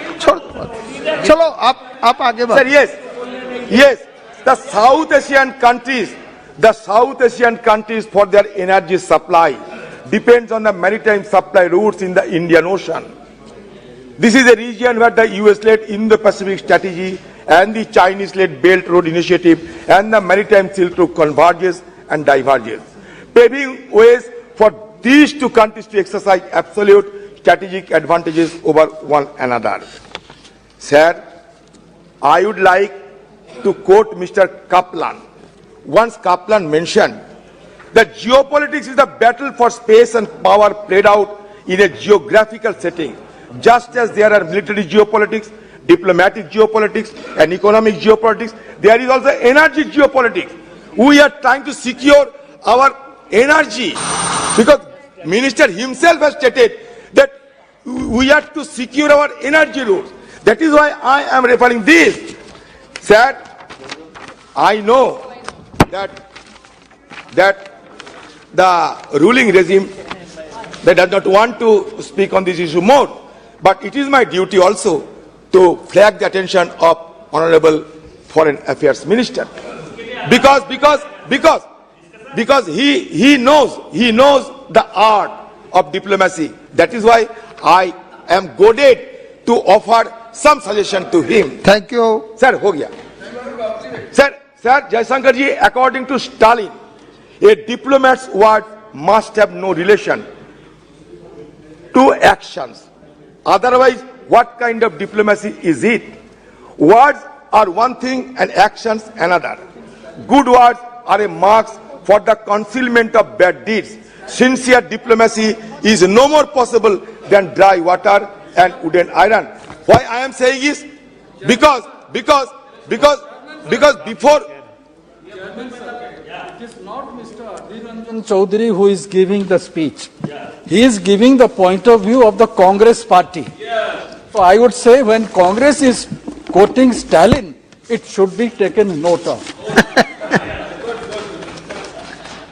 Speaker 2: चलो आप आगे बढ़ो.
Speaker 16: Sir, yes, the South Asian countries for their energy supply depends on the maritime supply routes in the Indian Ocean. This is a region where the US-led Indo-Pacific strategy and the Chinese-led Belt Road Initiative and the maritime Silk Road converges and diverges, paving ways for these two countries to exercise absolute strategic advantages over one another. Sir, I would like to quote Mr. Kaplan. Once Kaplan mentioned that geopolitics is the battle for space and power played out in a geographical setting. Just as there are military geopolitics, diplomatic geopolitics, and economic geopolitics, there is also energy geopolitics. We are trying to secure our energy because Minister himself has stated that we have to secure our energy routes. That is why I am referring this. Sir, I know that the ruling regime, they does not want to speak on this issue more. But it is my duty also to flag the attention of Honorable Foreign Affairs Minister, because he knows the art of diplomacy. That is why I am goaded to offer some suggestion to him.
Speaker 2: Thank you.
Speaker 16: Sir, ho gaya. Sir, Jaishankar ji, according to Stalin, a diplomat's word must have no relation to actions. Otherwise, what kind of diplomacy is it? Words are one thing and actions another. Good words are a mark for the concealment of bad deeds. Sincere diplomacy is no more possible than dry water and wooden iron. Why I am saying is because before.
Speaker 19: It is not Mr. Adhiranjan Chaudhary who is giving the speech. He is giving the point of view of the Congress party. So I would say when Congress is quoting Stalin, it should be taken note of.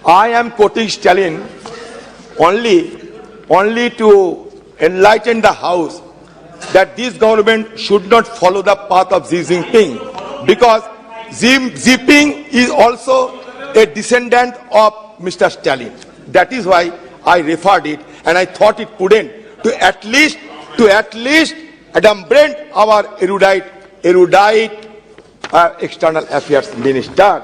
Speaker 16: I am quoting Stalin only to enlighten the House that this government should not follow the path of Xi Jinping, because Xi Jinping is also a descendant of Mr. Stalin. That is why I referred it, and I thought it prudent to at least adumbrate our erudite external affairs minister.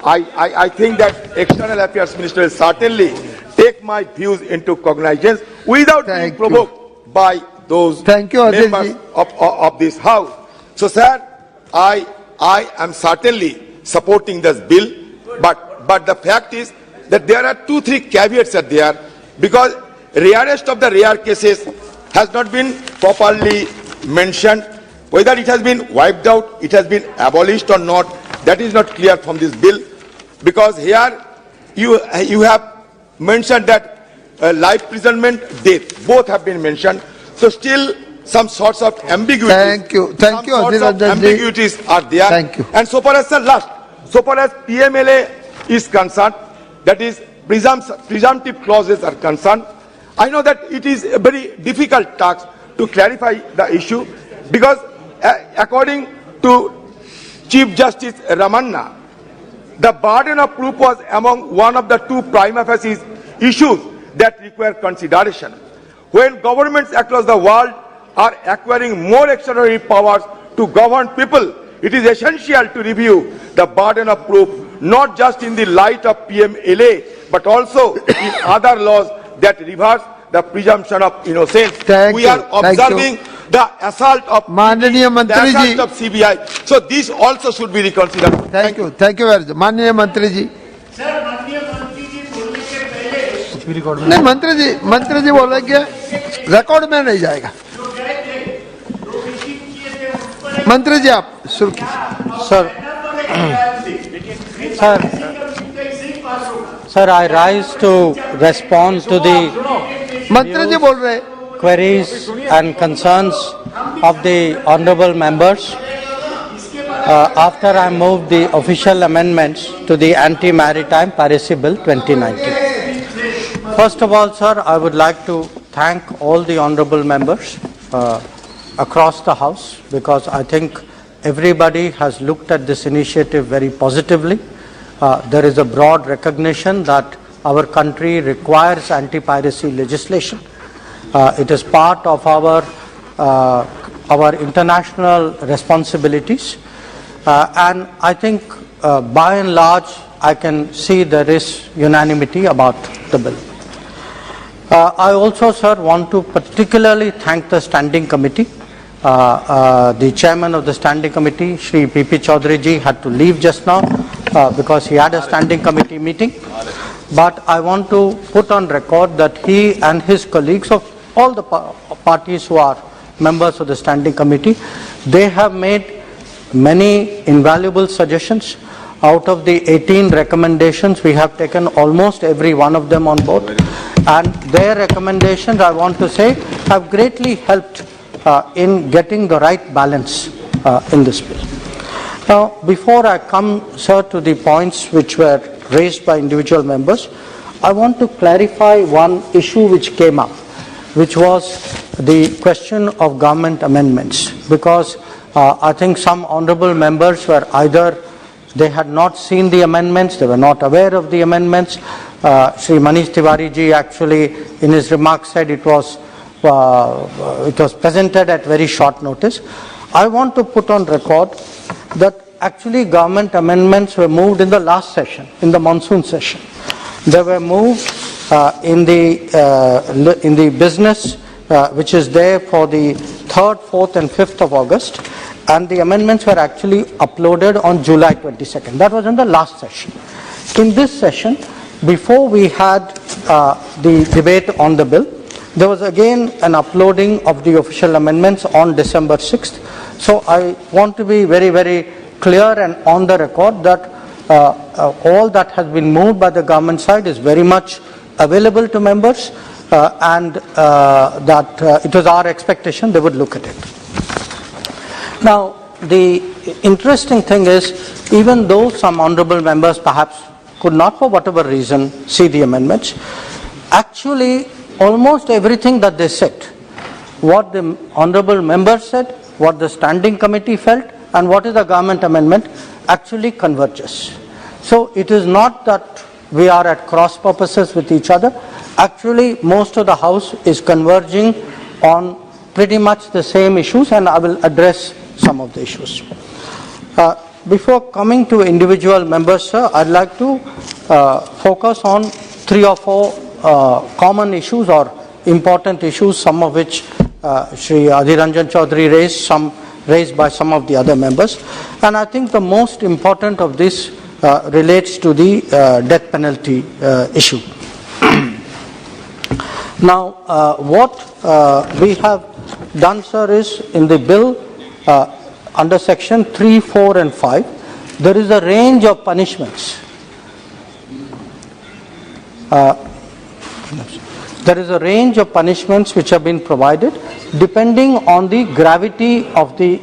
Speaker 16: I think that external affairs minister will certainly take my views into cognizance without being provoked by those members of this house. So, sir, I am certainly supporting this bill, but the fact is that there are 2-3 caveats are there, because rarest of the rare cases has not been properly mentioned. Whether it has been wiped out, it has been abolished or not, that is not clear from this bill, because here you have mentioned that life imprisonment, death, both have been mentioned. So still some sorts of ambiguities.
Speaker 2: Thank you,
Speaker 16: ambiguities are there.
Speaker 2: Thank you.
Speaker 16: And so far as PMLA is concerned, that is presumptive clauses are concerned, I know that it is a very difficult task to clarify the issue, because according to Chief Justice Ramanna, the burden of proof was among one of the two prima facie issues that require consideration. When governments across the world are acquiring more extraordinary powers to govern people, it is essential to review the burden of proof not just in the light of PMLA but also in other laws that reverse the presumption of innocence. We are observing the assault of CBI. So this also should be reconsidered.
Speaker 2: Thank you very much. माननीय मंत्री जी. नहीं मंत्री जी बोलेंगे, record में नहीं जाएगा. मंत्री जी आप शुरू कीजिए.
Speaker 20: Sir, I rise to respond to the queries and concerns of the honorable members after I moved the official amendments to the Anti-Maritime Piracy Bill 2019. First of all, sir, I would like to thank all the honorable members across the House, because I think everybody has looked at this initiative very positively. There is a broad recognition that our country requires anti-piracy legislation. It is part of our international responsibilities, and I think by and large I can see there is unanimity about the bill. I also, sir, want to particularly thank the Standing Committee. The chairman of the Standing Committee, Shri P.P. Chaudhary ji, had to leave just now because he had a Standing Committee meeting. But I want to put on record that he and his colleagues of all the parties who are members of the Standing Committee, they have made many invaluable suggestions. Out of the 18 recommendations, we have taken almost every one of them on board. And their recommendations, I want to say, have greatly helped in getting the right balance in this bill. Now, before I come, sir, to the points which were raised by individual members, I want to clarify one issue which came up, which was the question of government amendments, because I think some honorable members were either they had not seen the amendments, they were not aware of the amendments. Shri Manish Tiwari ji actually in his remarks said it was presented at very short notice. I want to put on record that actually government amendments were moved in the last session, in the monsoon session. They were moved in the business which is there for the 3rd, 4th and 5th of August, and the amendments were actually uploaded on July 22nd. That was in the last session. In this session, before we had the debate on the bill, there was again an uploading of the official amendments on December 6th. So I want to be very, very clear and on the record that all that has been moved by the government side is very much available to members, and that it was our expectation they would look at it. Now, the interesting thing is, even though some honorable members perhaps could not for whatever reason see the amendments, actually almost everything that they said, what the honorable members said, what the Standing Committee felt, and what is the government amendment actually converges. So it is not that we are at cross purposes with each other. Actually, most of the House is converging on pretty much the same issues, and I will address some of the issues. Before coming to individual members, sir, I'd like to focus on 3 or 4 common issues or important issues, some of which Shri Adhir Ranjan Chaudhary raised, some raised by some of the other members. And I think the most important of this relates to the death penalty issue. Now, what we have done, sir, is in the bill under section 3, 4 and 5, there is a range of punishments. There is a range of punishments which have been provided depending on the gravity of the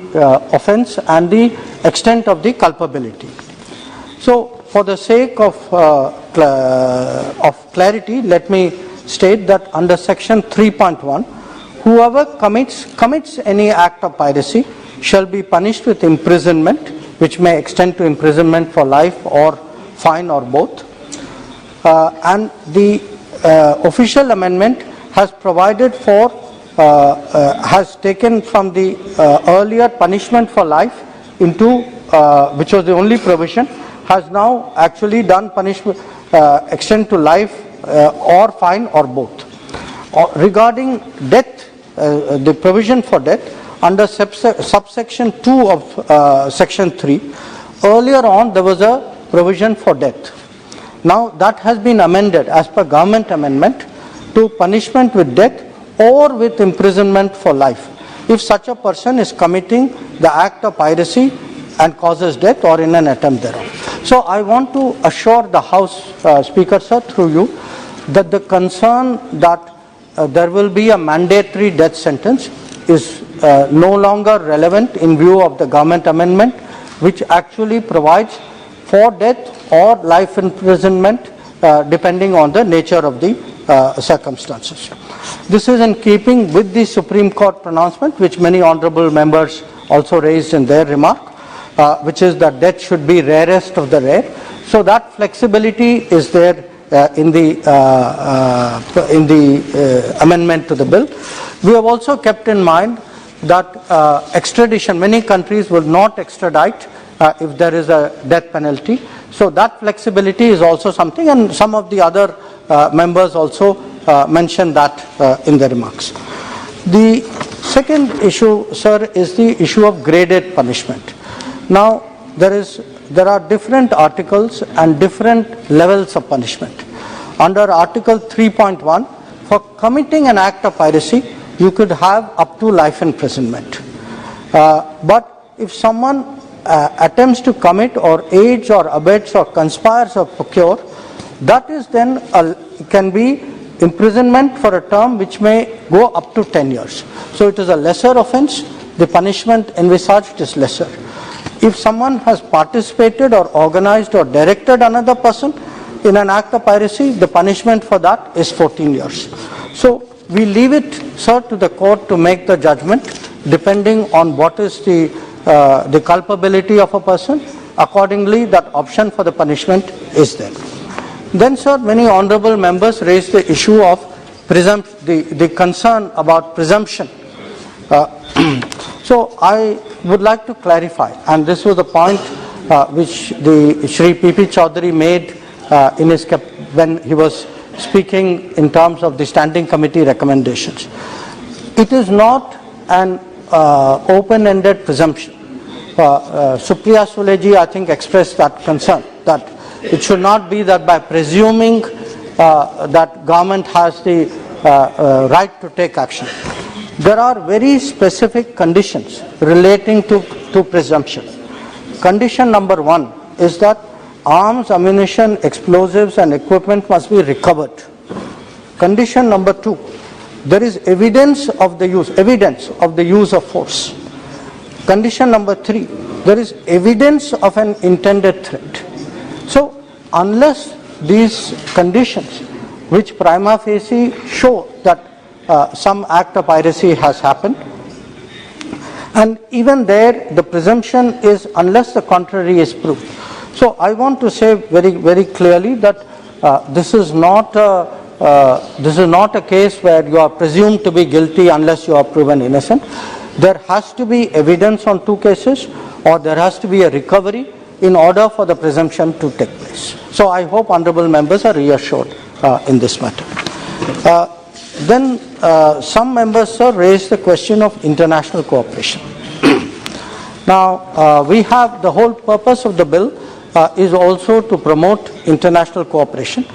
Speaker 20: offence and the extent of the culpability. So, for the sake of clarity, let me state that under section 3.1, whoever commits any act of piracy shall be punished with imprisonment which may extend to imprisonment for life or fine or both. And the official amendment has provided for, has taken from the earlier punishment for life into, which was the only provision, has now actually done punishment, extend to life or fine or both. Regarding death, the provision for death, under subsection 2 of section 3, earlier on there was a provision for death. Now that has been amended as per government amendment to punishment with death or with imprisonment for life if such a person is committing the act of piracy and causes death or in an attempt thereof. So I want to assure the House Speaker, sir, through you, that the concern that there will be a mandatory death sentence is no longer relevant in view of the government amendment, which actually provides for death or life imprisonment depending on the nature of the circumstances. This is in keeping with the Supreme Court pronouncement, which many honourable members also raised in their remark, which is that death should be rarest of the rare. So that flexibility is there in the amendment to the bill. We have also kept in mind that extradition, many countries will not extradite if there is a death penalty. So that flexibility is also something, and some of the other members also mentioned that in their remarks. The second issue, sir, is the issue of graded punishment. Now, there are different articles and different levels of punishment. Under Article 3.1, for committing an act of piracy, you could have up to life imprisonment. But if someone attempts to commit or aids or abets or conspires or procure, that is then can be imprisonment for a term which may go up to 10 years. So it is a lesser offence. The punishment envisaged is lesser. If someone has participated or organized or directed another person in an act of piracy, the punishment for that is 14 years. So we leave it, sir, to the court to make the judgment depending on what is the culpability of a person. Accordingly, that option for the punishment is there. Then, sir, many honourable members raised the issue of the concern about presumption. So I would like to clarify, and this was the point which the Shri P.P. Chaudhary made in his when he was speaking in terms of the standing committee recommendations. It is not an open-ended presumption. Supriya Suleji, I think, expressed that concern, that it should not be that by presuming that government has the right to take action. There are very specific conditions relating to presumption. Condition number 1 is that arms, ammunition, explosives and equipment must be recovered. Condition number 2, there is evidence of the use of force. Condition number 3, there is evidence of an intended threat. So unless these conditions, which prima facie show that some act of piracy has happened, and even there the presumption is unless the contrary is proved. So I want to say very, very clearly that this is not a case where you are presumed to be guilty unless you are proven innocent. There has to be evidence on 2 cases, or there has to be a recovery in order for the presumption to take place. So I hope honourable members are reassured in this matter. Then some members, sir, raised the question of international cooperation. Now, we have the whole purpose of the bill is also to promote international cooperation,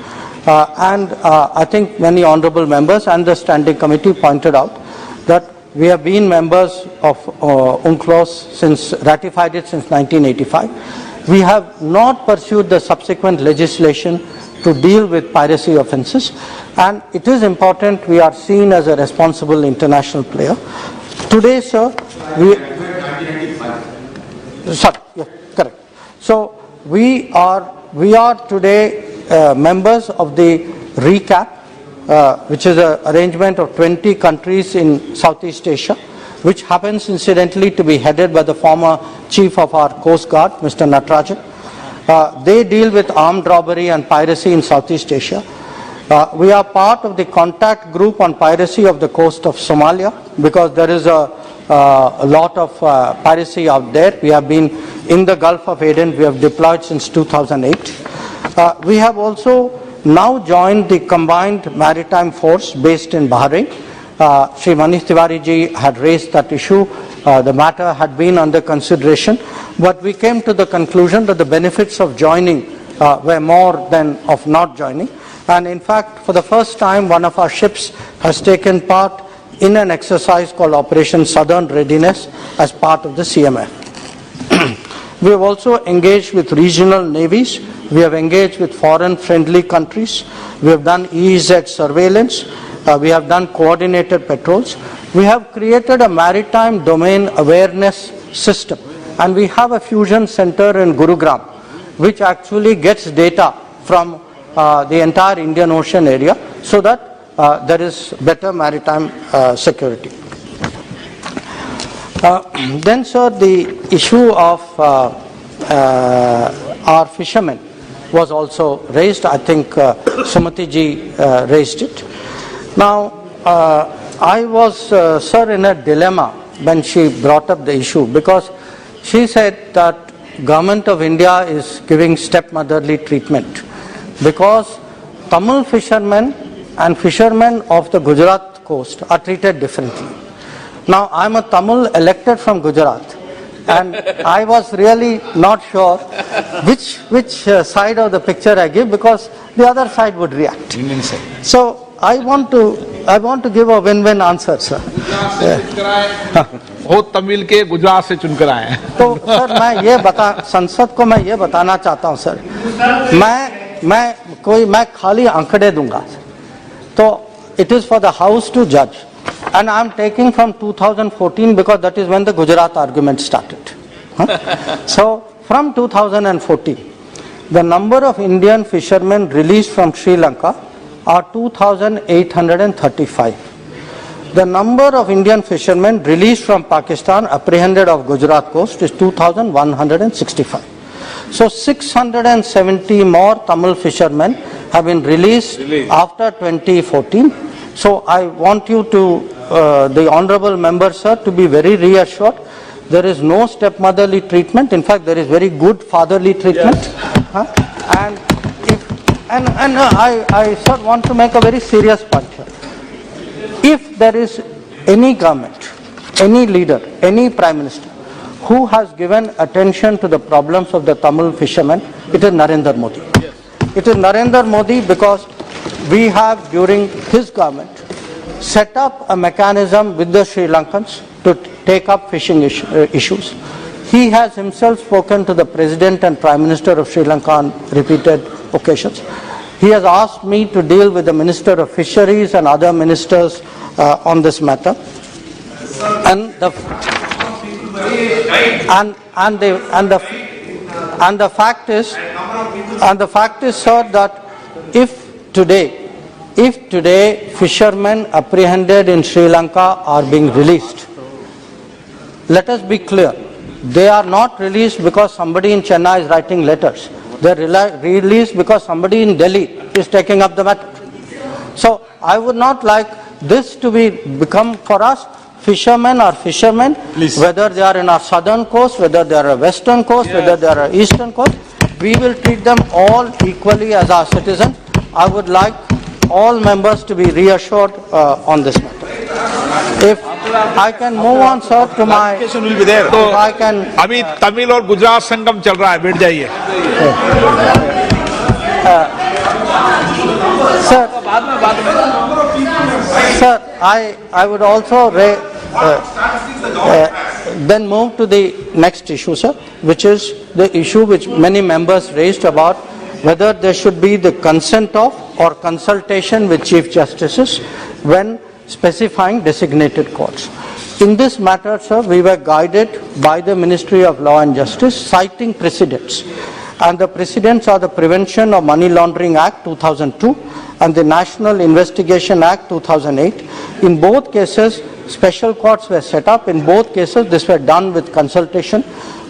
Speaker 20: and I think many honourable members and the standing committee pointed out that we have been members of UNCLOS ratified it since 1985. We have not pursued the subsequent legislation to deal with piracy offences, and it is important we are seen as a responsible international player. Today, sir, correct. So we are today members of the RECAP, which is an arrangement of 20 countries in Southeast Asia, which happens incidentally to be headed by the former chief of our Coast Guard, Mr. Natarajan. They deal with armed robbery and piracy in Southeast Asia. We are part of the contact group on piracy of the coast of Somalia, because there is a lot of piracy out there. We have been in the Gulf of Aden. We have deployed since 2008. We have also now joined the combined maritime force based in Bahrain. Shri Manish Tiwari ji had raised that issue. The matter had been under consideration, but we came to the conclusion that the benefits of joining were more than of not joining. And in fact, for the first time, one of our ships has taken part in an exercise called Operation Southern Readiness as part of the CMF. We have also engaged with regional navies. We have engaged with foreign friendly countries. We have done EEZ surveillance. We have done coordinated patrols. We have created a maritime domain awareness system. And we have a fusion center in Gurugram, which actually gets data from the entire Indian Ocean area, so that there is better maritime security. Then, sir, the issue of our fishermen was also raised. I think Sumati ji raised it. Now, I was, sir, in a dilemma when she brought up the issue, because she said that Government of India is giving stepmotherly treatment, because Tamil fishermen and fishermen of the Gujarat coast are treated differently. Now, I am a Tamil elected from Gujarat, and I was really not sure which side of the picture I give, because the other side would react. So I want to give a win-win answer, sir.
Speaker 21: वो तमिल के गुजरात से चुनकर आए हैं।
Speaker 20: तो sir संसद को मैं ये बताना चाहता हूँ सर, मैं खाली आंकड़े दूंगा, तो it is for the house to judge, and I am taking from 2014 because that is when the Gujarat argument started. So from 2014, the number of Indian fishermen released from Sri Lanka are 2,835. The number of Indian fishermen released from Pakistan, apprehended of Gujarat coast, is 2,165. So 670 more Tamil fishermen have been released after 2014. So I want you to, the honourable member, sir, to be very reassured. There is no stepmotherly treatment. In fact, there is very good fatherly treatment. Yes. And I sir, want to make a very serious point here. If there is any government, any leader, any prime minister who has given attention to the problems of the Tamil fishermen, it is Narendra Modi. Yes. It is Narendra Modi, because we have, during his government, set up a mechanism with the Sri Lankans to take up fishing issues. He has himself spoken to the President and Prime Minister of Sri Lanka on repeated occasions. He has asked me to deal with the Minister of Fisheries and other ministers on this matter. And the fact is, sir, that if today fishermen apprehended in Sri Lanka are being released, let us be clear, they are not released because somebody in Chennai is writing letters. They are released because somebody in Delhi is taking up the matter. So I would not like this to become for us, fishermen are fishermen, whether they are in our southern coast, whether they are a western coast, whether they are a eastern coast, we will treat them all equally as our citizens. I would like all members to be reassured on this matter. If I can move on, sir, to my...
Speaker 21: will be there.
Speaker 20: So I can...
Speaker 21: अभी तमिल और गुजरात संगम चल रहा है, बैठ जाइए।
Speaker 20: Sir, I would also then move to the next issue, sir, which is the issue which many members raised about whether there should be the consent of or consultation with Chief Justices when specifying designated courts. In this matter, sir, we were guided by the Ministry of Law and Justice, citing precedents. And the precedents are the Prevention of Money Laundering Act 2002 and the National Investigation Act 2008. In both cases, special courts were set up. In both cases, this were done with consultation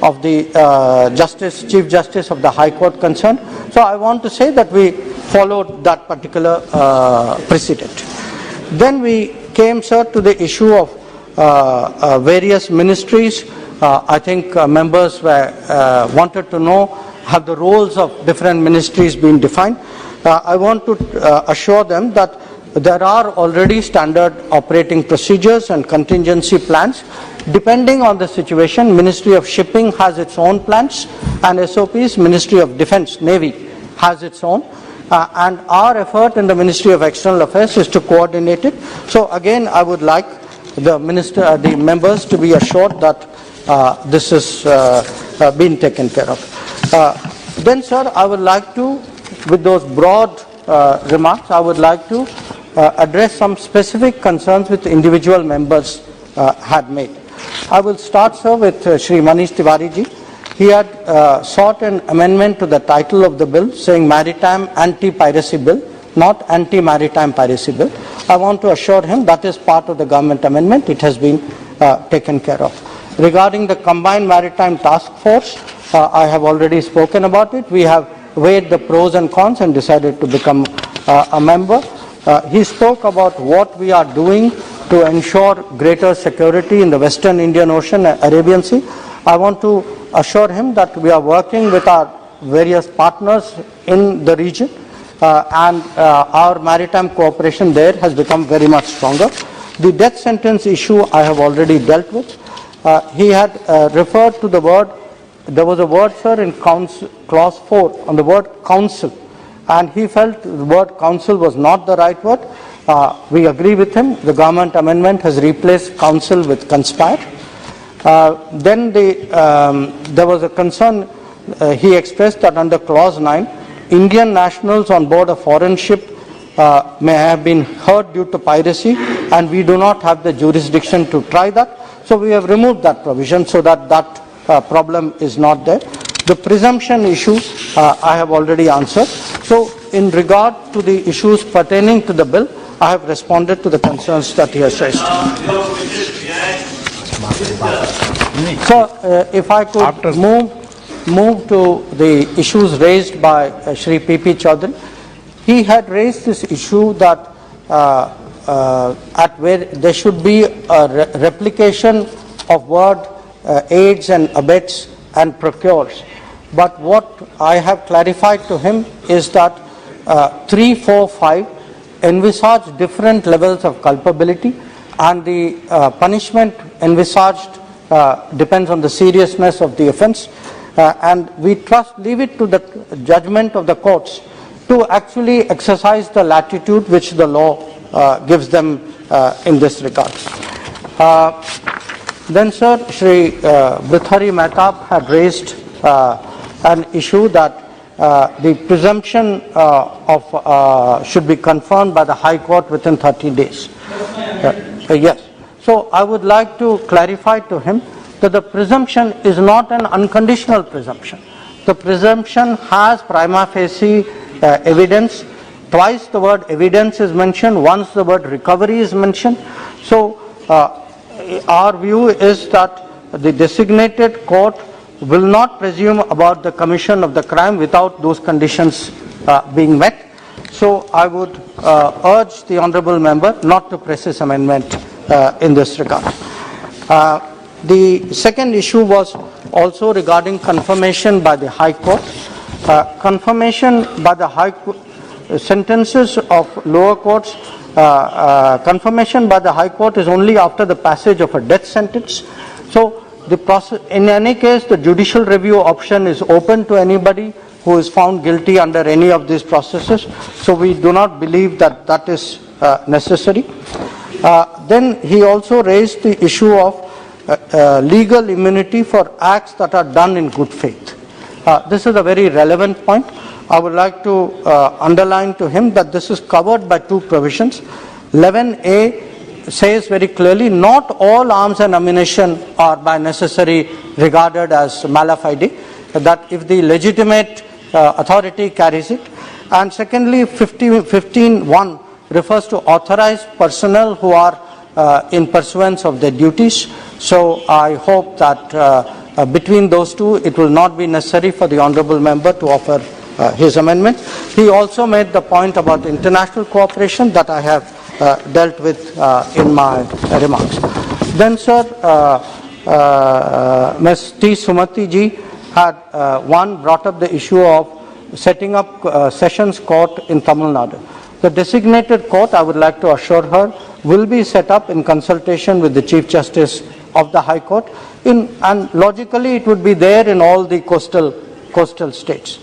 Speaker 20: of the Chief Justice of the High Court concerned. So I want to say that we followed that particular precedent. Then we came, sir, to the issue of various ministries. I think members wanted to know, have the roles of different ministries been defined? I want to assure them that there are already standard operating procedures and contingency plans. Depending on the situation, Ministry of Shipping has its own plans and SOPs, Ministry of Defence, Navy has its own. And our effort in the Ministry of External Affairs is to coordinate it. So again, I would like the members to be assured that this has been taken care of. Then, sir, I would like to, with those broad remarks, I would like to address some specific concerns which individual members had made. I will start, sir, with Shri Manish Tiwari ji. He had sought an amendment to the title of the bill saying Maritime Anti-Piracy Bill, not Anti-Maritime Piracy Bill. I want to assure him that is part of the government amendment. It has been taken care of. Regarding the Combined Maritime Task Force, I have already spoken about it. We have weighed the pros and cons and decided to become a member. He spoke about what we are doing to ensure greater security in the Western Indian Ocean and Arabian Sea. I want to assure him that we are working with our various partners in the region and our maritime cooperation there has become very much stronger. The death sentence issue I have already dealt with. He had referred to the word, there was a word, sir, in clause 4 on the word council, and he felt the word council was not the right word. We agree with him. The government amendment has replaced council with conspire. Then there was a concern he expressed that under clause 9, Indian nationals on board a foreign ship may have been hurt due to piracy, and we do not have the jurisdiction to try that. So we have removed that provision so that that problem is not there. The presumption issue I have already answered. So in regard to the issues pertaining to the bill, I have responded to the concerns that he has raised. So if I could move to the issues raised by Shri P.P. Chaudhary. He had raised this issue that at where there should be a replication of word aids and abets and procures. But what I have clarified to him is that 3, 4, 5 envisage different levels of culpability, and the punishment envisaged depends on the seriousness of the offence, and we leave it to the judgment of the courts to actually exercise the latitude which the law gives them in this regard. Then, sir, Shri Brithari Mehtab had raised an issue that the presumption should be confirmed by the High Court within 30 days. Yes. So I would like to clarify to him that the presumption is not an unconditional presumption. The presumption has prima facie evidence. Twice the word evidence is mentioned, once the word recovery is mentioned. So our view is that the designated court will not presume about the commission of the crime without those conditions being met. So I would urge the honourable member not to press his amendment in this regard. The second issue was also regarding confirmation by the High Court. Confirmation by the High Court, sentences of lower courts, confirmation by the High Court is only after the passage of a death sentence. So the process, in any case, the judicial review option is open to anybody who is found guilty under any of these processes. So we do not believe that that is necessary. Then he also raised the issue of legal immunity for acts that are done in good faith. This is a very relevant point. I would like to underline to him that this is covered by two provisions. 11A says very clearly, not all arms and ammunition are by necessary regarded as mala fide, that if the legitimate authority carries it, And secondly, 15.1 refers to authorized personnel who are in pursuance of their duties. So I hope that between those two, it will not be necessary for the honourable member to offer his amendment. He also made the point about international cooperation that I have dealt with in my remarks. Then, sir, Ms. T. Sumati ji had brought up the issue of setting up Sessions Court in Tamil Nadu. The designated court, I would like to assure her, will be set up in consultation with the Chief Justice of the High Court, and logically it would be there in all the coastal states.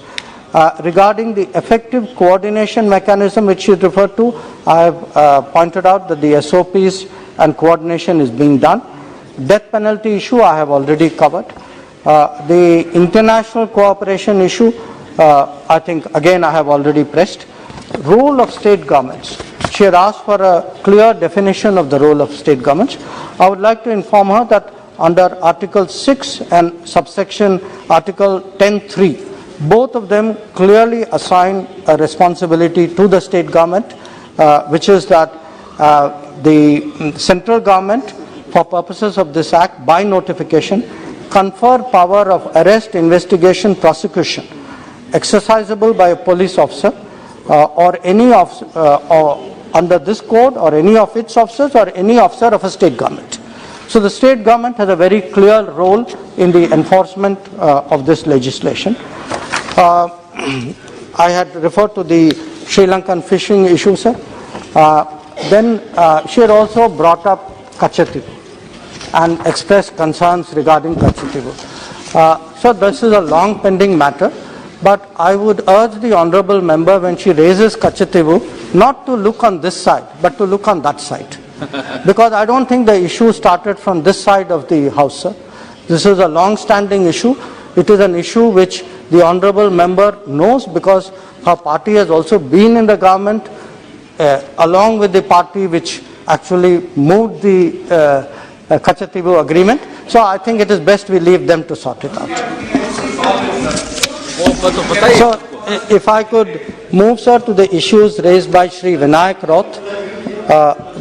Speaker 20: Regarding the effective coordination mechanism which you referred to, I have pointed out that the SOPs and coordination is being done. Death penalty issue I have already covered. The international cooperation issue, I think again I have already pressed. Role of state governments. She had asked for a clear definition of the role of state governments. I would like to inform her that under Article 6 and subsection Article 10.3, both of them clearly assign a responsibility to the state government, which is that the central government, for purposes of this act, by notification, confer power of arrest, investigation, prosecution, exercisable by a police officer or any under this code, or any of its officers, or any officer of a state government. So the state government has a very clear role in the enforcement of this legislation. I had referred to the Sri Lankan fishing issue, sir. Then she had also brought up Kachativu and expressed concerns regarding Kachativu. So this is a long pending matter, but I would urge the honourable member, when she raises Kachativu, not to look on this side, but to look on that side. Because I don't think the issue started from this side of the House, sir. This is a long-standing issue. It is an issue which the honourable member knows, because her party has also been in the government along with the party which actually moved the Kachativu agreement. So I think it is best we leave them to sort it out. So if I could move, sir, to the issues raised by Shri Vinayak Roth,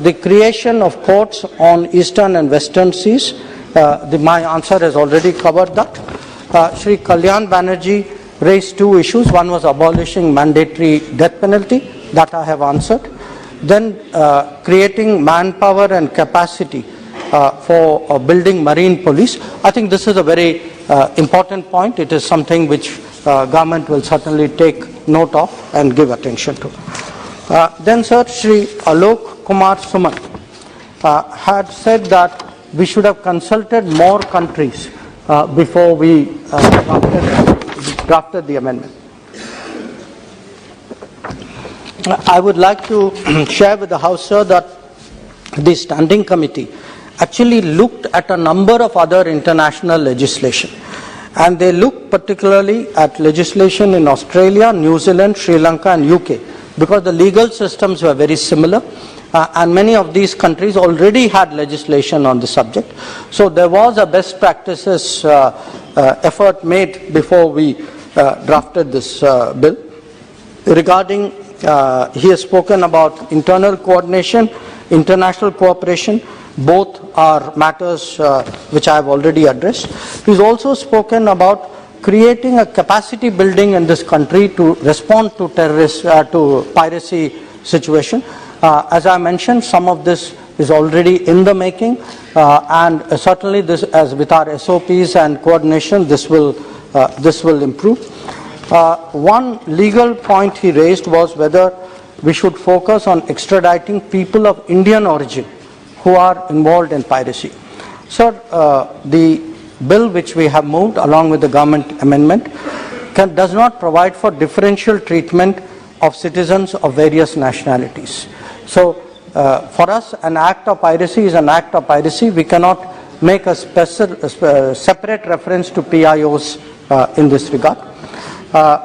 Speaker 20: the creation of courts on eastern and western seas. My answer has already covered that. Shri Kalyan Banerjee raised two issues. One was abolishing mandatory death penalty, that I have answered. Then creating manpower and capacity for building marine police. I think this is a very important point. It is something which government will certainly take note of and give attention to. Then, sir, Shri Alok Kumar Suman had said that we should have consulted more countries before we drafted the amendment. I would like to share with the House, sir, that the standing committee actually looked at a number of other international legislation, and they looked particularly at legislation in Australia, New Zealand, Sri Lanka and UK, because the legal systems were very similar, and many of these countries already had legislation on the subject. So there was a best practices effort made before we drafted this bill. Regarding, he has spoken about internal coordination, international cooperation. Both are matters which I have already addressed. He's also spoken about creating a capacity building in this country to respond to to piracy situation. As I mentioned, some of this is already in the making, and certainly this, as with our SOPs and coordination, this will improve. One legal point he raised was whether we should focus on extraditing people of Indian origin who are involved in piracy. Sir, the bill which we have moved along with the government amendment does not provide for differential treatment of citizens of various nationalities. So for us, an act of piracy is an act of piracy. We cannot make a separate reference to PIOs in this regard.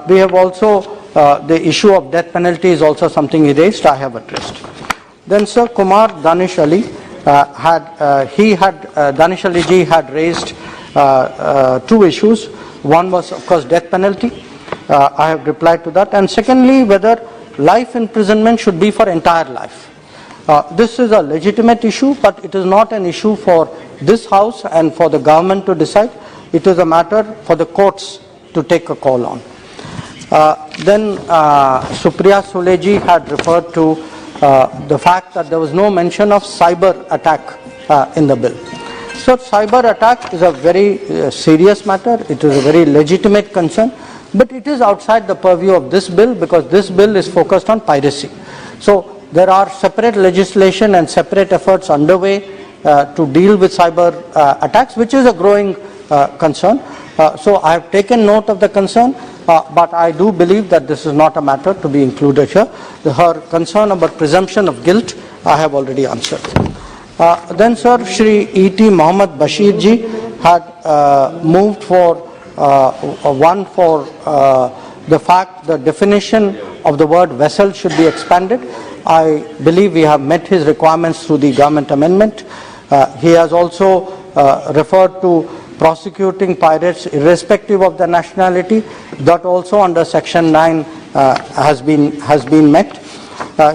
Speaker 20: We have also, the issue of death penalty is also something he raised, I have addressed. Then Sir Kumar Danish Ali Danish Ali ji had raised two issues. One was, of course, death penalty. I have replied to that. And secondly, whether life imprisonment should be for entire life. This is a legitimate issue, but it is not an issue for this House and for the government to decide. It is a matter for the courts to take a call on. Then Supriya Suleji had referred to the fact that there was no mention of cyber attack in the bill. So cyber attack is a very serious matter. It is a very legitimate concern, but it is outside the purview of this bill because this bill is focused on piracy. So there are separate legislation and separate efforts underway to deal with cyber attacks, which is a growing concern. So I have taken note of the concern, but I do believe that this is not a matter to be included here. Her concern about presumption of guilt, I have already answered. Then, sir, Shri E.T. Mohammed Bashir ji had moved for one for the fact the definition of the word vessel should be expanded. I believe we have met his requirements through the government amendment. He has also referred to prosecuting pirates irrespective of the nationality. That also under Section 9 has been met.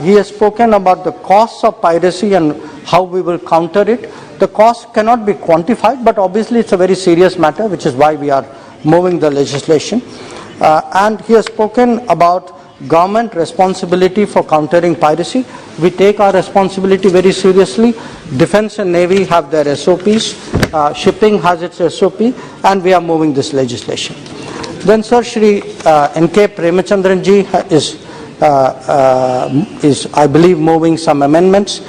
Speaker 20: He has spoken about the costs of piracy and how we will counter it. The cost cannot be quantified, but obviously it's a very serious matter, which is why we are moving the legislation. And he has spoken about government responsibility for countering piracy. We take our responsibility very seriously. Defense and Navy have their SOPs, shipping has its SOP, and we are moving this legislation. Then, sir, Shri N.K. Premachandran ji is, I believe, moving some amendments.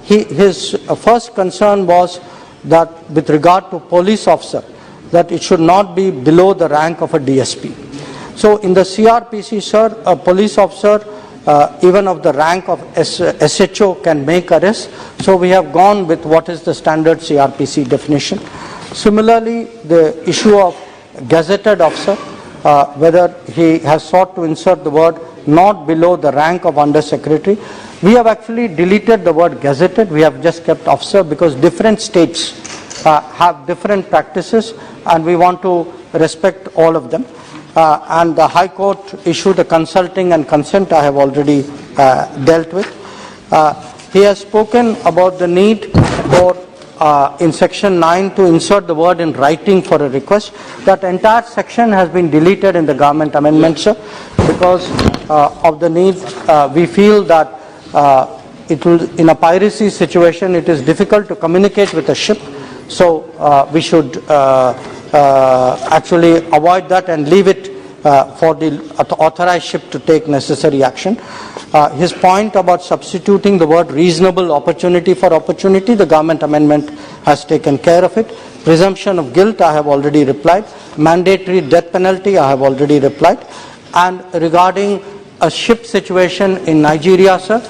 Speaker 20: His first concern was that with regard to police officer, that it should not be below the rank of a DSP. So in the CRPC, sir, a police officer, even of the rank of SHO, can make arrest. So we have gone with what is the standard CRPC definition. Similarly, the issue of gazetted officer, whether he has sought to insert the word not below the rank of under secretary. We have actually deleted the word gazetted. We have just kept officer because different states have different practices and we want to respect all of them. And the High Court issued a consulting and consent I have already dealt with. He has spoken about the need for in section 9 to insert the word in writing for a request. That entire section has been deleted in the government amendment, sir, because of the need. We feel that it will, in a piracy situation, it is difficult to communicate with a ship. So we should actually avoid that and leave it for the authorized ship to take necessary action. His point about substituting the word reasonable opportunity for opportunity, the government amendment has taken care of it. Presumption of guilt, I have already replied. Mandatory death penalty, I have already replied. And regarding a ship situation in Nigeria, sir,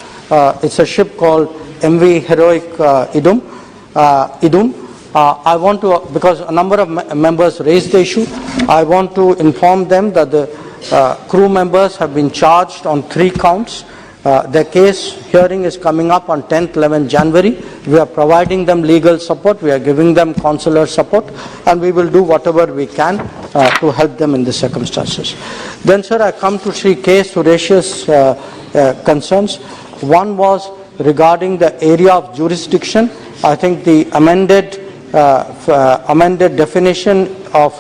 Speaker 20: it's a ship called MV Heroic Idum. I want to, because a number of members raised the issue, I want to inform them that the crew members have been charged on 3 counts. Their case hearing is coming up on 10th, 11th January. We are providing them legal support, we are giving them consular support, and we will do whatever we can to help them in the circumstances. Then, sir, I come to Sri K. Suresh's concerns. One was regarding the area of jurisdiction. I think the amended definition of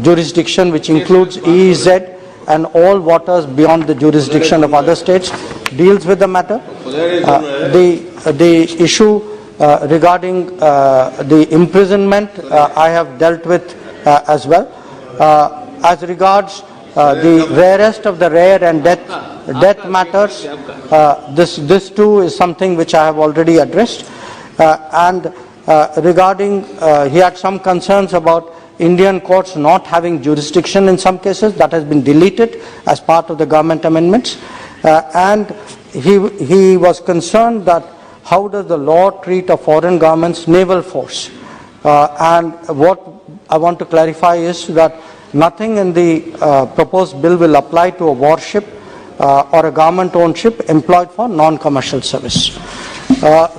Speaker 20: jurisdiction, which includes EEZ and all waters beyond the jurisdiction of other states, deals with the matter. The issue regarding the imprisonment, I have dealt with as well. As regards the rarest of the rare and death matters, this too is something which I have already addressed. And regarding, he had some concerns about Indian courts not having jurisdiction in some cases. That has been deleted as part of the government amendments. And he was concerned that how does the law treat a foreign government's naval force? And what I want to clarify is that nothing in the proposed bill will apply to a warship or a government-owned ship employed for non-commercial service.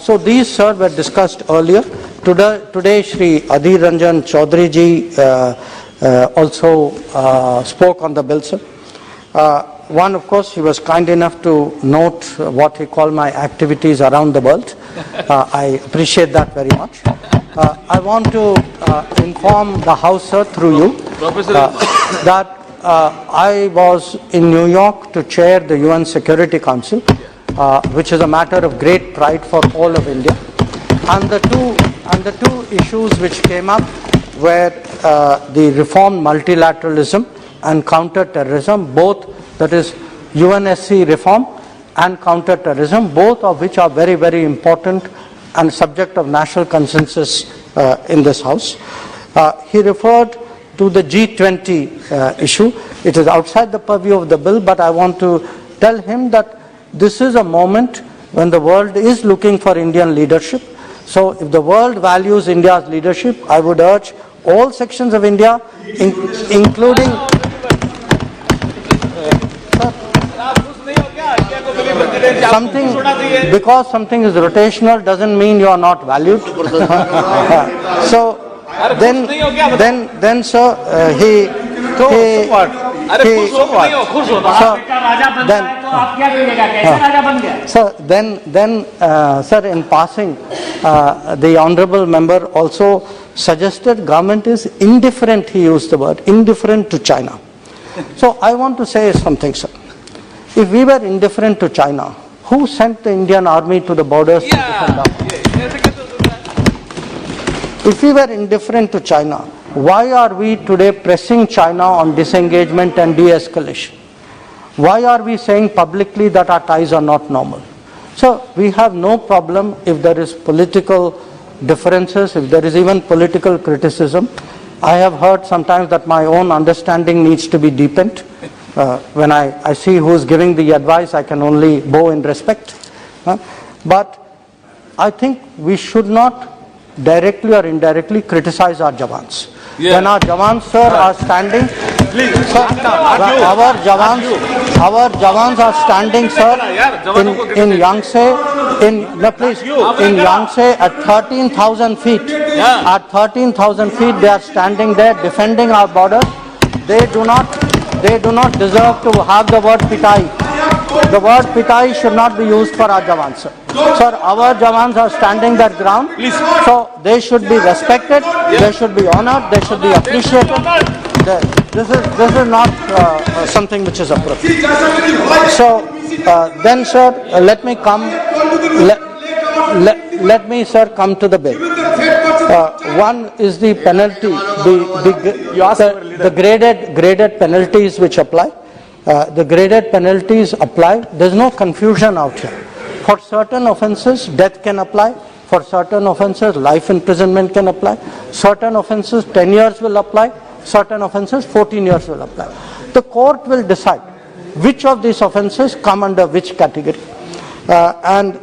Speaker 20: So these, sir, were discussed earlier. Today Shri Adhir Ranjan Chaudhary ji also spoke on the bill, sir. One, of course, he was kind enough to note what he called my activities around the world. I appreciate that very much. I want to inform the House, sir, through you, that I was in New York to chair the UN Security Council, which is a matter of great pride for all of India. And the two issues which came up were the reformed multilateralism and counter-terrorism, both, that is UNSC reform and counter-terrorism, both of which are very, very important and subject of national consensus in this House. He referred to the G20 issue. It is outside the purview of the bill, but I want to tell him that this is a moment when the world is looking for Indian leadership. So if the world values India's leadership, I would urge all sections of India, including... because something is rotational doesn't mean you are not valued. So then sir, sir, in passing, the honorable member also suggested government is indifferent, he used the word, indifferent to China. So I want to say something, sir. If we were indifferent to China, who sent the Indian army to the borders to defend our borders? If we were indifferent to China, why are we today pressing China on disengagement and de-escalation? Why are we saying publicly that our ties are not normal? So we have no problem if there is political differences, if there is even political criticism. I have heard sometimes that my own understanding needs to be deepened. When I see who is giving the advice, I can only bow in respect. But I think we should not directly or indirectly criticize our Jawans. Yeah. When our Jawans, sir, are standing, sir, our Jawans are standing, sir, in Yangtze, in Yangtze at 13,000 feet. Yeah. At 13,000 feet, they are standing there defending our borders. They do not deserve to have the word pitai. The word pitai should not be used for our Jawans, sir. Sir, our Jawans are standing their ground, so they should be respected, they should be honored, they should be appreciated. This is not something which is appropriate. So then, sir, let me come come to the bill. One is the penalty, the graded penalties which apply. The graded penalties apply. There is no confusion out here. For certain offences, death can apply. For certain offences, life imprisonment can apply. Certain offences, 10 years will apply. Certain offences, 14 years will apply. The court will decide which of these offences come under which category. And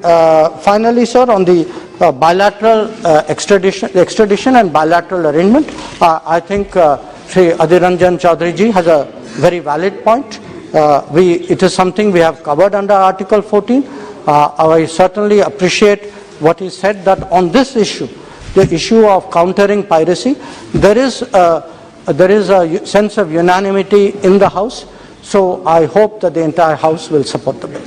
Speaker 20: finally, sir, on the bilateral extradition and bilateral arrangement, I think Shri Adhiranjan Chaudhary ji has a very valid point. It is something we have covered under Article 14. I certainly appreciate what he said, that on this issue, the issue of countering piracy, there is a sense of unanimity in the House. So I hope that the entire House will support the bill.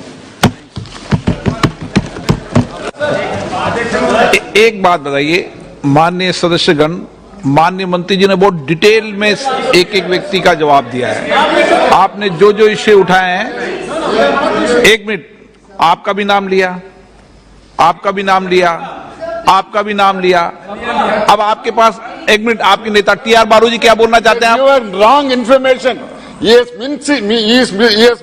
Speaker 21: एक बात बताइए, माननीय सदस्यगण, माननीय मंत्री जी ने बहुत detail में एक एक व्यक्ति का जवाब दिया है। आपने जो जो इश्यू उठाए हैं, एक मिनट, आपका भी नाम लिया, आपका भी नाम लिया, आपका भी नाम लिया। अब आपके पास एक मिनट, आपके नेता टी.आर. बालू जी क्या बोलना चाहते हैं?
Speaker 3: You have wrong information. He has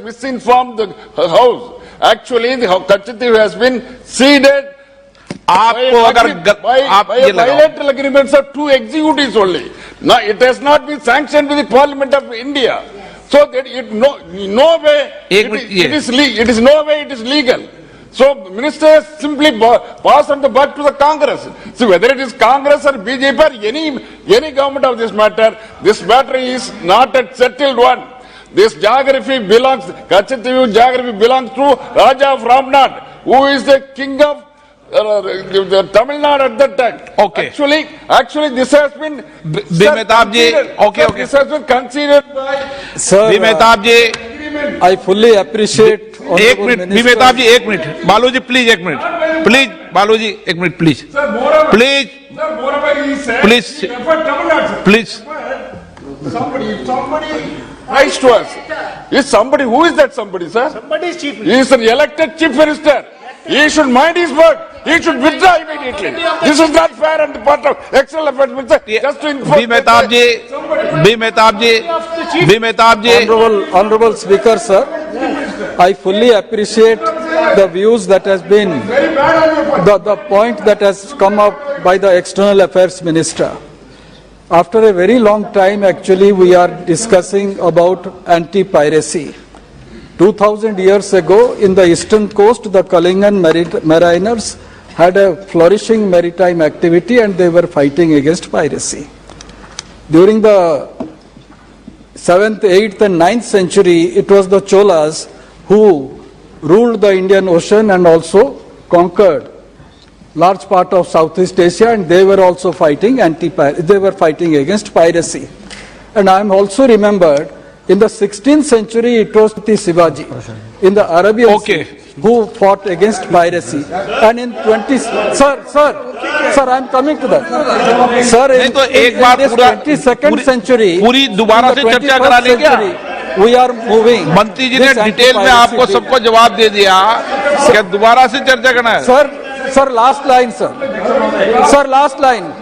Speaker 3: misinformed the House. Actually, the Kachiti has been ceded.
Speaker 21: आपको अगर आप ये
Speaker 3: bilateral agreements of two executives only. Now it has not been sanctioned with the Parliament of India. So that no way it is legal. So minister has simply passed on the buck to the Congress. So whether it is Congress or BJP or any government of this matter is not a settled one. This geography belongs, Kachitivu geography belongs to Raja of Ramnad, who is the king of Tamil Nadu at that time.
Speaker 21: Okay.
Speaker 3: Actually, this has been.
Speaker 21: Mehtab ji, okay.
Speaker 3: This has been considered by.
Speaker 19: Sir,
Speaker 21: Mehtab ji,
Speaker 19: I fully appreciate.
Speaker 21: एक minute, Mehtab जी एक minute, बालू जी please एक minute, please बालू जी एक minute please, please please please.
Speaker 3: Somebody writes to us. Is somebody, who is that somebody, sir?
Speaker 9: Somebody is chief
Speaker 3: He is an elected chief minister. He should mind his word. He should withdraw immediately. This is not fair on the part of external affairs minister. Just to inform.
Speaker 21: Mehtab ji.
Speaker 19: Honorable Speaker, sir, I fully appreciate the views that has been, the point that has come up by the external affairs minister. After a very long time, actually, we are discussing about anti-piracy. 2000 years ago, in the eastern coast, the Kalingan mariners had a flourishing maritime activity and they were fighting against piracy. During the 7th, 8th and 9th century, it was the Cholas who ruled the Indian Ocean and also conquered large part of Southeast Asia, and they were also fighting against piracy. And I am also remembered in the 16th century it was Shivaji in the Arabian Sea who fought against piracy. And in sir, I am coming to that. Sir, in this 22nd century,
Speaker 21: पूरी दोबारा से चर्चा करा लें क्या?
Speaker 19: We are moving.
Speaker 21: मंत्री जी ने detail में आपको सबको जवाब दे दिया, क्या दोबारा से चर्चा करना है?
Speaker 19: Sir, last line, sir. Sir, last line.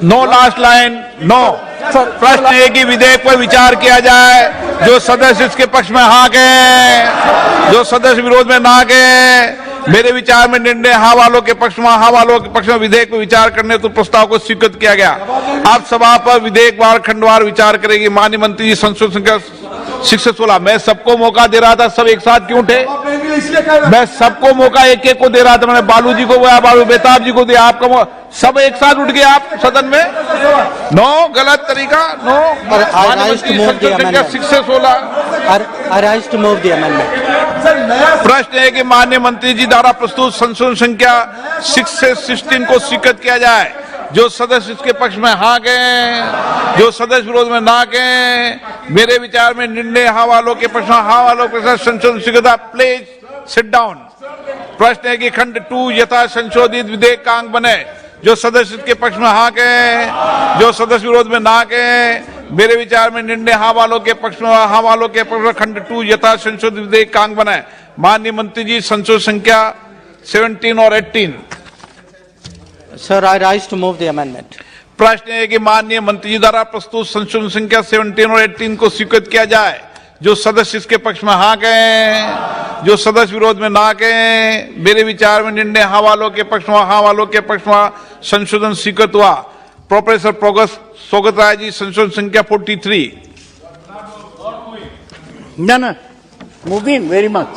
Speaker 21: No last line, no. प्रश्न है कि विधेयक पर विचार किया जाए, जो सदस्य इसके पक्ष में हाँ कहें, जो सदस्य विरोध में ना कहें. मेरे विचार में निर्णय हाँ वालों के पक्ष में, हाँ वालों के पक्ष में विधेयक पर विचार करने तो प्रस्ताव को स्वीकृत किया गया. अब सभा पर विधेयकवार खंडवार विचार करेगी. माननीय मंत्री जी संशोधन संख्या 616. मैं सबको मौका दे रहा था, सब एक साथ क्यों उठे? मैं सबको मौका एक एक को दे रहा था. मैंने बालू जी को बोला, बालू मेहताब जी को दिया, आपका सब एक साथ उठ गए आप सदन में. नो, गलत तरीका, नो. प्रश्न है कि माननीय मंत्री जी द्वारा प्रस्तुत संशोधन संख्या 6 से 16 को स्वीकृत किया जाए. जो सदस्य इसके पक्ष में हाँ कहें, जो सदस्य विरोध में ना कहें. मेरे विचार में निर्णय हाँ वालों के पक्ष में, हाँ वालों के साथ संशोधन स्वीकृत. Please sit down. प्रश्न है कि खंड 2 यथा संशोधित विधेयक का अंग बने. जो सदस्य इसके पक्ष में हाँ कहें, जो सदस्य विरोध में ना कहें. मेरे विचार में निर्णय हाँ वालों के पक्ष में, हाँ वालों के पक्ष में खंड 2 यथा संशोधित विधेयक का अंग बने. माननीय मंत्री जी संशोधन संख्या 17 और 18.
Speaker 20: Sir, I rise to move the amendment.
Speaker 21: प्रश्न है कि माननीय मंत्री जी द्वारा प्रस्तुत संशोधन संख्या 17 और 18 को स्वीकृत किया जाए. जो सदस्य इसके पक्ष में हाँ कहें, जो सदस्य विरोध में ना कहें. मेरे विचार में निर्णय हाँ वालों के पक्ष में, हाँ वालों के पक्ष में संशोधन स्वीकृत हुआ. प्रोफेसर प्रोग्रेस स्वागत राय जी संशोधन संख्या 43.
Speaker 9: No, moving very much.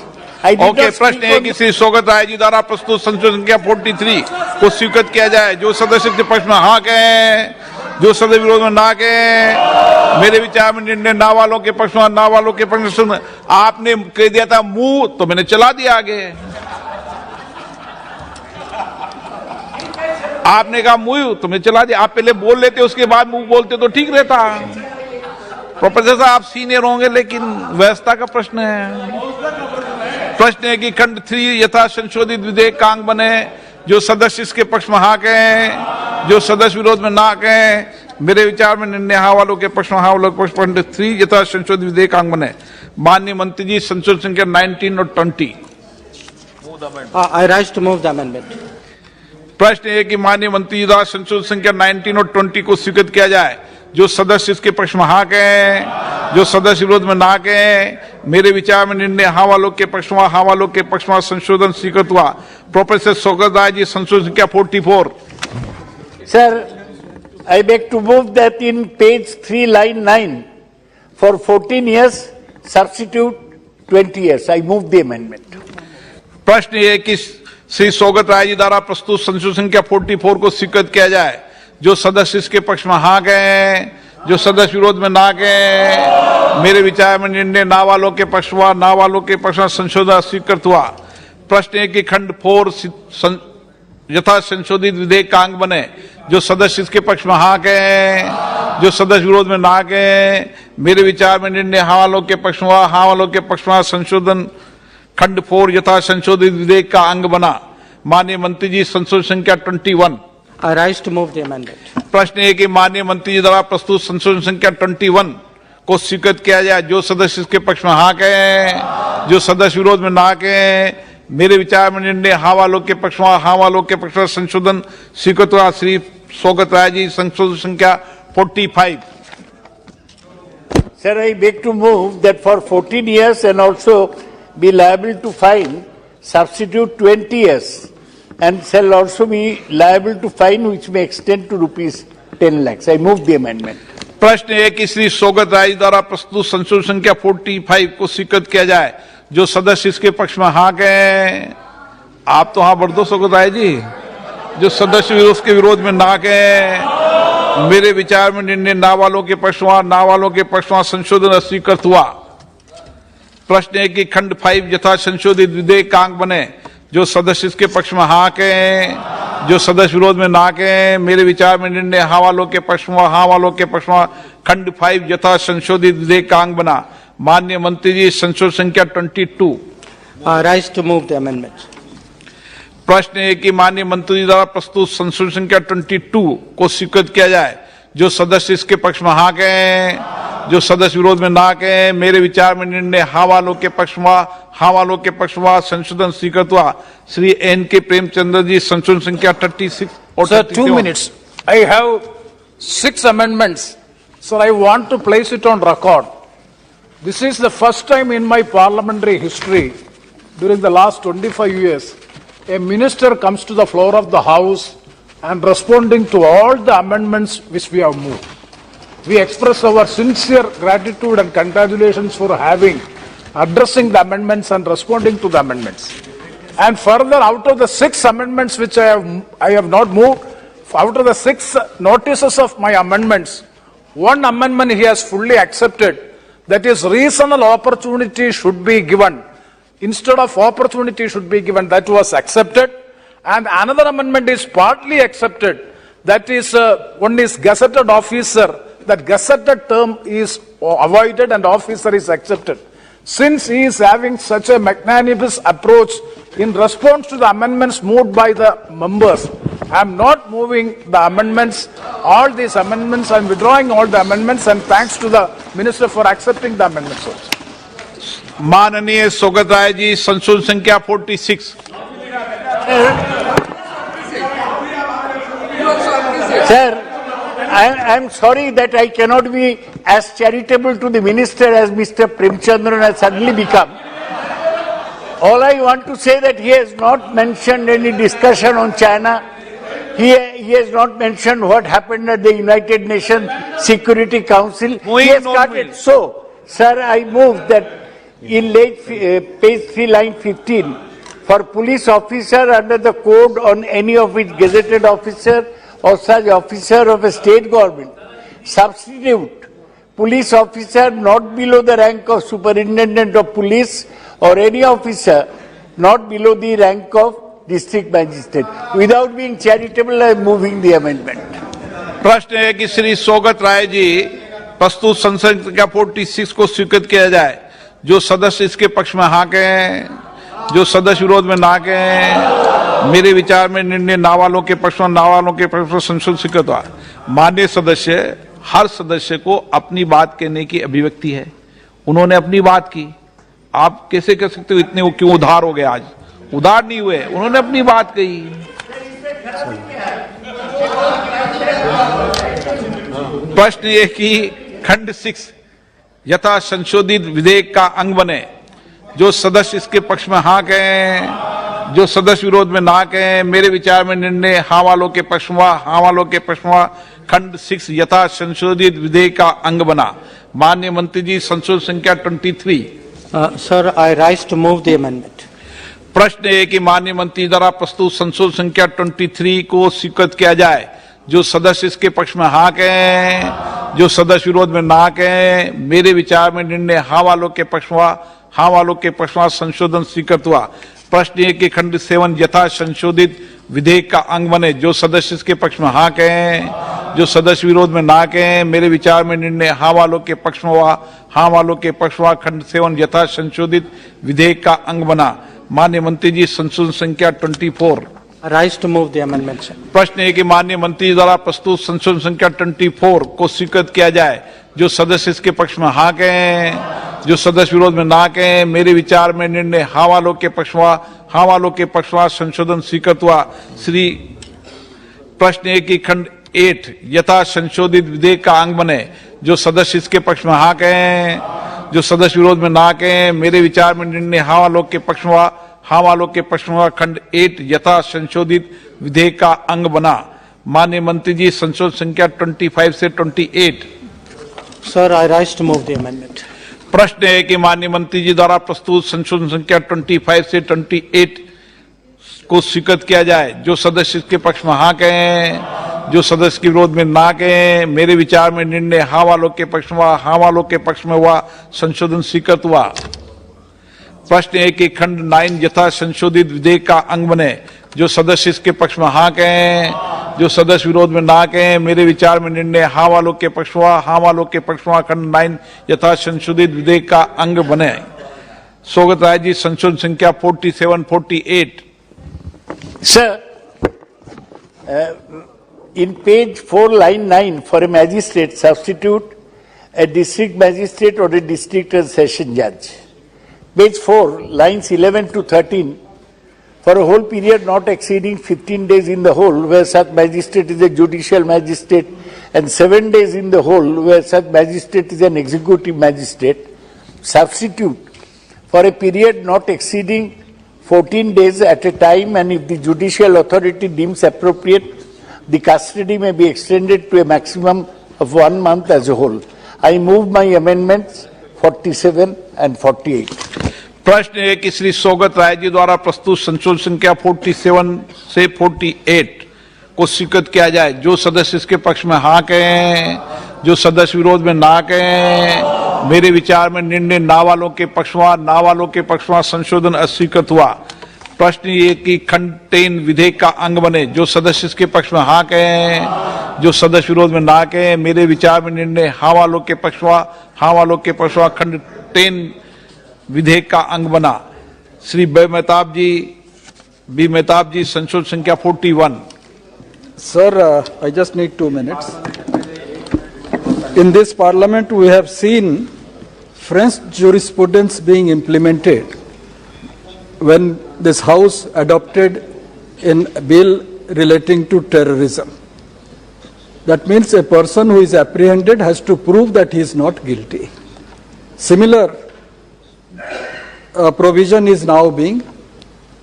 Speaker 21: Okay. प्रश्न है कि श्री स्वागत राय जी द्वारा प्रस्तुत संशोधन संख्या 43 को स्वीकृत किया जाए. जो सदस्य के पक्ष में हाँ कहें, जो सदस्य विरोध में ना कहें. मेरे विचार में निर्णय ना वालों के पक्ष में, ना वालों के पक्ष में. आपने कह दिया था मुंह, तो मैंने चला दिया आगे. आपने कहा मुंह, तो मैं चला दिया. आप पहले बोल लेते, उसके बाद मुंह बोलते तो ठीक रहता. प्रोफेसर साहब आप सीनियर होंगे, लेकिन व्यवस्था का प्रश्न है. प्रश्न है कि खंड 3 यथा संशोधित विधेयक का अंग बने. जो सदस्य इसके पक्ष में हाँ कहें, जो सदस्य विरोध में ना कहें. मेरे विचार में निर्णय हाँ वालों के पक्ष में, हाँ वालों के पक्ष में खंड 3 यथा संशोधित विधेयक का अंग बने. माननीय मंत्री जी संशोधन संख्या 19 और 20.
Speaker 20: I rise to move the amendment.
Speaker 21: प्रश्न है कि माननीय मंत्री जी द्वारा संशोधन संख्या 19 और 20 को स्वीकृत किया जाए. जो सदस्य इसके पक्ष में हाँ कहें, जो सदस्य विरोध में ना कहें. मेरे विचार में निर्णय हाँ वालों के पक्ष में, हाँ वालों के पक्ष में संशोधन स्वीकृत हुआ. प्रोफेसर स्वागत राय जी संशोधन संख्या 44.
Speaker 9: Sir, I beg to move that in page 3 line 9 for 14 years substitute 20 years. I move the amendment.
Speaker 21: प्रश्न ये कि श्री स्वागत राय जी द्वारा प्रस्तुत संशोधन संख्या 44 को स्वीकृत किया जाए. जो सदस्य इसके पक्ष में हाँ कहें, जो सदस्य विरोध में ना कहें. मेरे विचार में निर्णय ना वालों के पक्ष में, ना वालों के पक्ष में संशोधन स्वीकृत हुआ. प्रश्न है कि खंड 4 यथा संशोधित विधेयक का अंग बने। जो सदस्य इसके पक्ष में हाँ कहें, जो सदस्य विरोध में ना कहें। मेरे विचार में निर्णय हाँ वालों के पक्ष में हुआ, हाँ वालों के पक्ष में संशोधन खंड 4 यथा संशोधित विधेयक का अंग बना। माननीय मंत्री जी, संशोधन संख्या 21।
Speaker 20: I rise to move the amendment.
Speaker 21: प्रश्न है कि माननीय मंत्री जी द्वारा प्रस्तुत संशोधन संख्या 21 को स्वीकृत किया जाए। जो सदस्य इसके पक्ष में हाँ कहें, जो सदस्य विरोध में ना कहें। मेरे विचार में निर्णय हाँ वालों के पक्ष में, हाँ वालों के पक्ष में संशोधन स्वीकृत हुआ। श्री स्वागत राय जी, संशोधन संख्या 45।
Speaker 9: Sir, I beg to move that for 14 years and also be liable to fine, substitute 20 years and shall also be liable to fine which may extend to rupees 10 lakhs. I move the amendment.
Speaker 21: प्रश्न है कि श्री स्वागत राय द्वारा प्रस्तुत संशोधन संख्या 45 को स्वीकृत किया जाए। जो सदस्य इसके पक्ष में हाँ कहें। आप तो हाँ बढ़ दो स्वागत राय जी। जो सदस्य उसके विरोध में ना कहें। मेरे विचार में निर्णय ना वालों के पक्ष में, ना वालों के पक्ष में संशोधन अस्वीकृत हुआ। प्रश्न है कि खंड 5 यथा संशोधित विधेयक का अंग बने। जो सदस्य इसके पक्ष में हाँ कहें, जो सदस्य विरोध में ना कहें। मेरे विचार में निर्णय हाँ वालों के पक्ष में, हाँ वालों के पक्ष में खंड 5 यथा संशोधित विधेयक का अंग बना। माननीय मंत्री जी, संशोधन संख्या 22।
Speaker 20: Rise to move the amendment.
Speaker 21: प्रश्न है कि माननीय मंत्री जी द्वारा प्रस्तुत संशोधन संख्या 22 को स्वीकृत किया जाए। जो सदस्य इसके पक्ष में हाँ कहें, जो सदस्य विरोध में ना कहें। मेरे विचार में निर्णय हाँ वालों के पक्ष में, हाँ वालों के पक्ष में संशोधन स्वीकृत हुआ। श्री N.K. प्रेमचंद्र जी, संशोधन संख्या 36 और
Speaker 14: Sir, 2 minutes. I have 6 amendments. Sir, I want to place it on record. This is the first time in my parliamentary history, during the last 25 years, a minister comes to the floor of the House and responding to all the amendments which we have moved. We express our sincere gratitude and congratulations for addressing the amendments and responding to the amendments. And further, out of the 6 amendments which I have not moved, out of the 6 notices of my amendments, one amendment he has fully accepted, that is reasonable opportunity should be given. Instead of opportunity should be given, that was accepted. And another amendment is partly accepted, that is one is gazetted officer, that gazetted term is avoided and officer is accepted. Since he is having such a magnanimous approach in response to the amendments moved by the members, I am not moving the amendments, all these amendments, I am withdrawing all the amendments, and thanks to the Minister for accepting the amendments also.
Speaker 21: माननीय स्वागत राय जी, संशोधन संख्या 46।
Speaker 9: Sir, I am sorry that I cannot be as charitable to the minister as Mr. Premchandran has suddenly become. All I want to say that he has not mentioned any discussion on China. He has not mentioned what happened at the United Nations Security Council. He has started. So, sir, I move that in page 3, line 15, for police officer under the code on any of its gazetted officer or such officer of a state government, substitute police officer not below the rank of superintendent of police or any officer not below the rank of district magistrate. Without being charitable, I am moving the amendment.
Speaker 21: प्रश्न है कि श्री स्वागत राय जी प्रस्तुत संशोधन संख्या 46 को स्वीकृत किया जाए। जो सदस्य इसके पक्ष में हाँ कहें, जो सदस्य विरोध में ना कहें। मेरे विचार में निर्णय ना वालों के पक्ष में, ना वालों के पक्ष में संशोधन स्वीकृत हुआ। माननीय सदस्य, हर सदस्य को अपनी बात कहने की अभिव्यक्ति है। उन्होंने अपनी बात की। आप कैसे कह सकते हो इतने वो क्यों उधार हो गए? आज उधार नहीं हुए, उन्होंने अपनी बात कही। प्रश्न ये कि खंड 6 यथा संशोधित विधेयक का अंग बने। जो सदस्य इसके पक्ष में हाँ कहें, जो सदस्य विरोध में ना कहें। मेरे विचार में निर्णय हाँ वालों के पक्ष में, हाँ वालों के पक्ष में खंड 6 यथा संशोधित विधेयक का अंग बना। माननीय मंत्री जी, संशोधन संख्या 23।
Speaker 20: Sir, I rise to move the amendment.
Speaker 21: प्रश्न है कि माननीय मंत्री द्वारा प्रस्तुत संशोधन संख्या 23 को स्वीकृत किया जाए। जो सदस्य इसके पक्ष में हाँ कहें, जो सदस्य विरोध में ना कहें। मेरे विचार में निर्णय हाँ वालों के पक्ष में, हाँ वालों के पक्ष में संशोधन स्वीकृत हुआ। प्रश्न है कि खंड 7 यथा संशोधित विधेयक का अंग बने। जो सदस्य इसके पक्ष में हाँ कहें, जो सदस्य विरोध में ना कहें, मेरे विचार में निर्णय हाँ वालों के पक्ष में हुआ। हाँ वालों के पक्ष में खंड 7 यथा संशोधित विधेयक का अंग बना। माननीय मंत्री जी, संशोधन संख्या 24।
Speaker 20: Rise to move the amendment, sir.
Speaker 21: प्रश्न है कि माननीय मंत्री जी द्वारा प्रस्तुत संशोधन संख्या 24 को स्वीकृत किया जाए। जो सदस्य इसके पक्ष में हाँ कहें, जो सदस्य विरोध में ना कहें, मेरे विचार में निर्णय हाँ वालों के पक्ष में, हाँ वालों के पक्ष में संशोधन स्वीकृत हुआ। श्री प्रश्न है कि खंड 8 यथा संशोधित विधेयक का अंग बने। जो सदस्य इसके पक्ष में हाँ कहें, जो सदस्य विरोध में ना कहें, मेरे विचार में निर्णय हाँ वालों के पक्ष में, हाँ वालों के पक्ष में खंड 8 यथा संशोधित विधेयक का अंग बना। माननीय मंत्री जी, संशोधन संख्या 25 से 28।
Speaker 20: Sir, I rise to move the amendment.
Speaker 21: प्रश्न है कि माननीय मंत्री जी द्वारा प्रस्तुत संशोधन संख्या 25 से 28 को स्वीकृत किया जाए। जो सदस्य इसके पक्ष में हाँ कहें, जो सदस्य के विरोध में ना कहें, मेरे विचार में निर्णय हाँ वालों के पक्ष में, हाँ वालों के पक्ष में हुआ, संशोधन स्वीकृत हुआ। प्रश्न है कि खंड 9 यथा संशोधित विधेयक का अंग बने। जो सदस्य इसके पक्ष में हाँ कहें, जो सदस्य विरोध में ना कहें, मेरे विचार में निर्णय हाँ वालों के पक्ष में, हाँ वालों के पक्ष में खंड 9 यथा संशोधित विधेयक का अंग बने। स्वागत राय जी, संशोधन संख्या 47-48।
Speaker 9: Sir, in page 4, line 9, for a magistrate, substitute a district magistrate or a district and session judge. Page 4, lines 11 to 13, for a whole period not exceeding 15 days in the whole, where such magistrate is a judicial magistrate, and 7 days in the whole, where such magistrate is an executive magistrate, substitute for a period not exceeding 14 days at a time, and if the judicial authority deems appropriate, the custody may be extended to a maximum of 1 month as a whole. I move my amendments 47 and 48.
Speaker 21: प्रश्न है कि श्री सौगत राय जी द्वारा प्रस्तुत संशोधन संख्या 47 से 48 को स्वीकृत किया जाए। जो सदस्य इसके पक्ष में हाँ कहें, जो सदस्य विरोध में ना कहें, मेरे विचार में निर्णय ना वालों के पक्ष में, ना वालों के पक्ष में संशोधन अस्वीकृत हुआ। प्रश्न ये कि खंड 10 विधेयक का अंग बने। जो सदस्य इसके पक्ष में हाँ कहें, जो सदस्य विरोध में ना कहें, मेरे विचार में निर्णय हाँ वालों के पक्ष में, हाँ वालों के पक्ष में खंड 10 विधेयक का अंग बना। श्री बी मेहताब जी, संशोधन संख्या 41।
Speaker 19: Sir, I just need 2 minutes. In this parliament, we have seen French jurisprudence being implemented when this house adopted a bill relating to terrorism. That means a person who is apprehended has to prove that he is not guilty. Similar provision is now being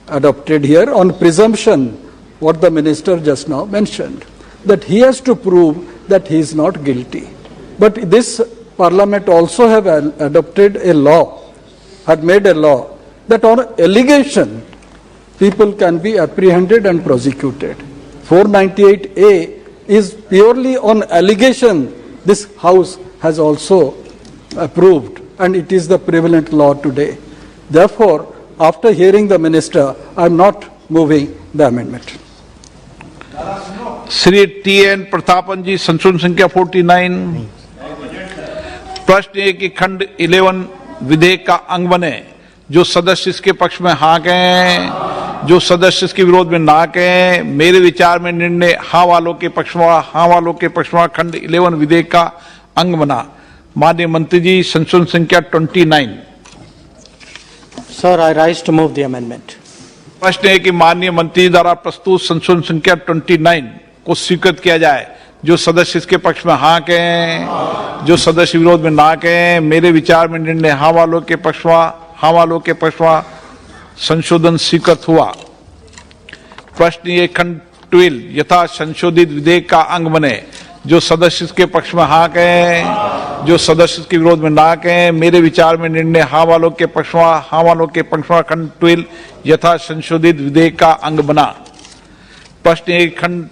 Speaker 19: adopted here on presumption, what the minister just now mentioned, that he has to prove that he is not guilty. But this parliament also have adopted a law, had made a law that on allegation people can be apprehended and prosecuted. 498A is purely on allegation. This house has also approved, and it is the prevalent law today. Therefore, after hearing the minister, I am not moving the amendment.
Speaker 21: Shri T N. Prathapan ji, संशोधन संख्या 49। प्रश्न है कि खंड 11 विधेयक का अंग बने। जो सदस्य इसके पक्ष में हाँ कहें, जो सदस्य इसके विरोध में ना कहें, मेरे विचार में निर्णय हाँ वालों के पक्ष में, हाँ वालों के पक्ष में खंड 11 विधेयक का अंग बना। माननीय मंत्री जी, संशोधन संख्या 29।
Speaker 20: Sir, I rise to move the amendment.
Speaker 21: प्रश्न है कि माननीय मंत्री द्वारा प्रस्तुत संशोधन संख्या 29 को स्वीकृत किया जाए। जो सदस्य इसके पक्ष में हाँ कहें, जो सदस्य विरोध में ना कहें, मेरे विचार में निर्णय हाँ वालों के पक्ष में, हाँ वालों के पक्ष में संशोधन स्वीकृत हुआ। प्रश्न ये खंड 12 यथा संशोधित विधेयक का अंग बने। जो सदस्य इसके पक्ष में हाँ कहें, जो सदस्य इसके विरोध में ना कहें, मेरे विचार में निर्णय हाँ वालों के पक्ष में, हाँ वालों के पक्ष में खंड 12 यथा संशोधित विधेयक का अंग बना। प्रश्न एक खंड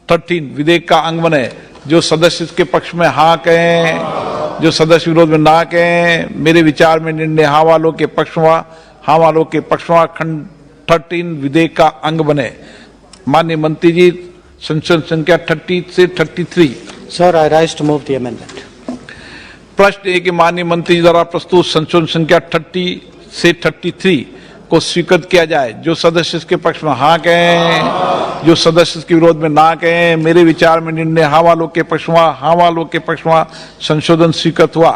Speaker 21: 13 विधेयक का अंग बने। जो सदस्य इसके पक्ष में हाँ कहें, जो सदस्य विरोध में ना कहें, मेरे विचार में निर्णय हाँ वालों के पक्ष में, हाँ वालों के पक्ष में खंड 13 विधेयक का अंग बने। माननीय मंत्री जी संशोधन संख्या 30 से 33।
Speaker 20: Sir, I rise to move the amendment.
Speaker 21: प्रश्न है कि माननीय मंत्री जी द्वारा प्रस्तुत संशोधन संख्या 30 से 33 को स्वीकृत किया जाए। जो सदस्य इसके पक्ष में हाँ कहें, जो सदस्य इसके विरोध में ना कहें। मेरे विचार में निर्णय हाँ वालों के पक्ष में, हाँ वालों के पक्ष में संशोधन स्वीकृत हुआ।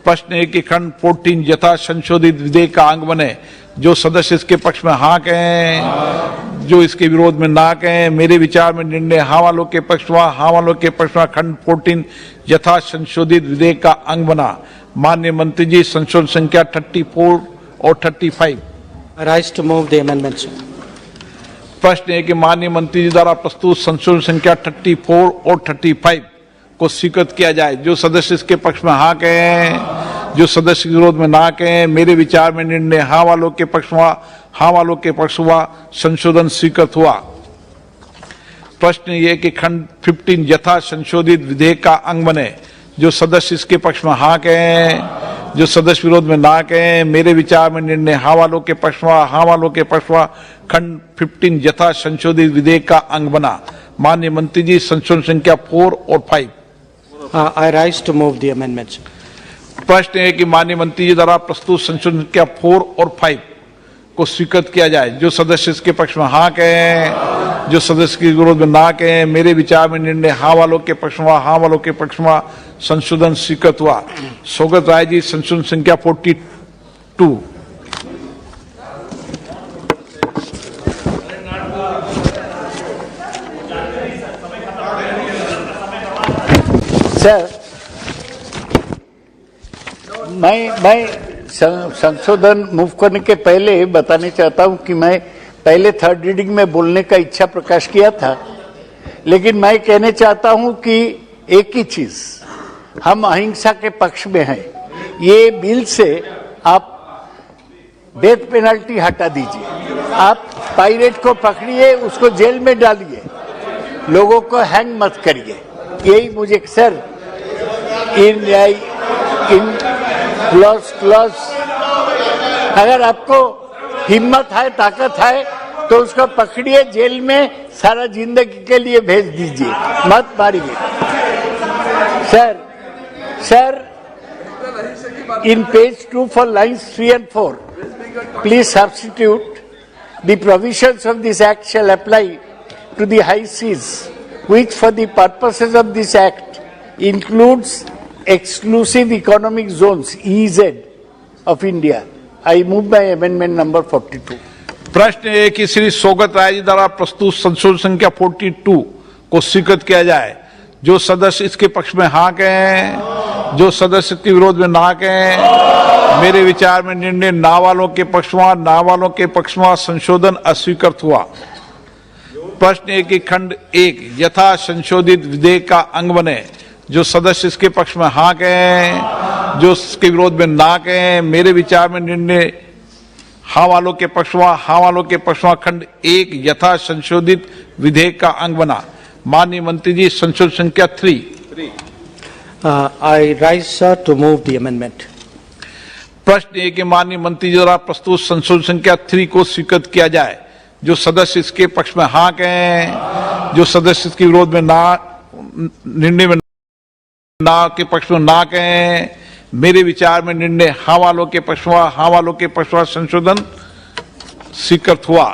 Speaker 21: प्रश्न है कि खंड 14 यथा संशोधित विधेयक का अंग बने। जो सदस्य इसके पक्ष में हाँ कहें, जो इसके विरोध में ना कहें। मेरे विचार में निर्णय हाँ वालों के पक्ष में, हाँ वालों के पक्ष में खंड 14 यथा संशोधित विधेयक का अंग बना। माननीय मंत्री जी संशोधन संख्या 34 और 35।
Speaker 20: I rise to move the amendment, sir.
Speaker 21: प्रश्न है कि माननीय मंत्री जी द्वारा प्रस्तुत संशोधन संख्या 34 और 35 को स्वीकृत किया जाए। जो सदस्य इसके पक्ष में हाँ कहें, जो सदस्य विरोध में ना कहें। मेरे विचार में निर्णय हाँ वालों के पक्ष में, हाँ वालों के पक्ष में संशोधन स्वीकृत हुआ। प्रश्न ये कि खंड 15 यथा संशोधित विधेयक का अंग बने। जो सदस्य इसके पक्ष में हाँ कहें, जो सदस्य विरोध में ना कहें। मेरे विचार में निर्णय हाँ वालों के पक्ष में, हाँ वालों के पक्ष में खंड 15 यथा संशोधित विधेयक का अंग बना। माननीय मंत्री जी संशोधन संख्या 4 और 5।
Speaker 20: I rise to move the amendment, sir.
Speaker 21: प्रश्न है कि माननीय मंत्री जी द्वारा प्रस्तुत संशोधन संख्या 4 और 5 को स्वीकृत किया जाए। जो सदस्य इसके पक्ष में हाँ कहें, जो सदस्य के विरोध में ना कहें। मेरे विचार में निर्णय हाँ वालों के पक्ष में, हाँ वालों के पक्ष में संशोधन स्वीकृत हुआ। सौगत राय जी संशोधन संख्या 42।
Speaker 9: सर, मैं संशोधन मूव करने के पहले बताने चाहता हूं कि मैं पहले थर्ड रीडिंग में बोलने का इच्छा प्रकाश किया था, लेकिन मैं कहने चाहता हूं कि एक ही चीज, हम अहिंसा के पक्ष में हैं। ये बिल से आप डेथ पेनल्टी हटा दीजिए, आप पायरेट को पकड़िए, उसको जेल में डालिए, लोगों को हैंग मत करिए। यही मुझे सर इन क्लॉज अगर आपको हिम्मत है, ताकत है, तो उसको पकड़िए, जेल में सारा जिंदगी के लिए भेज दीजिए, मत मारिए। Sir in page 2 for lines 3 and 4, please substitute the provisions of this act shall apply to the high seas, which for the purposes of this act includes exclusive economic zones EEZ of India. I move my amendment number 42.
Speaker 21: प्रश्न है कि श्री सौगत राय जी द्वारा प्रस्तुत संशोधन संख्या 42 को स्वीकृत किया जाए। जो सदस्य इसके पक्ष में हाँ कहें, जो सदस्य के विरोध में ना कहें। मेरे विचार में निर्णय ना वालों के पक्ष में, ना वालों के पक्ष में संशोधन अस्वीकृत हुआ। प्रश्न है कि खंड 1 यथा संशोधित विधेयक का अंग बने। जो सदस्य इसके पक्ष में हाँ कहें, जो इसके विरोध में ना कहें। मेरे विचार में निर्णय हाँ वालों के पक्ष में, हाँ वालों के पक्ष में खंड 1 यथा संशोधित विधेयक का अंग बना। माननीय मंत्री जी संशोधन संख्या 3।
Speaker 20: I rise, sir, to move the amendment.
Speaker 21: प्रश्न है कि माननीय मंत्री जी द्वारा प्रस्तुत संशोधन संख्या 3 को स्वीकृत किया जाए। जो सदस्य इसके पक्ष में हाँ कहें, जो सदस्य इसके विरोध में ना, निर्णय में ना के पक्ष में ना कहें। मेरे विचार में निर्णय हाँ वालों के पक्ष में, हाँ वालों के पक्ष में संशोधन स्वीकृत हुआ।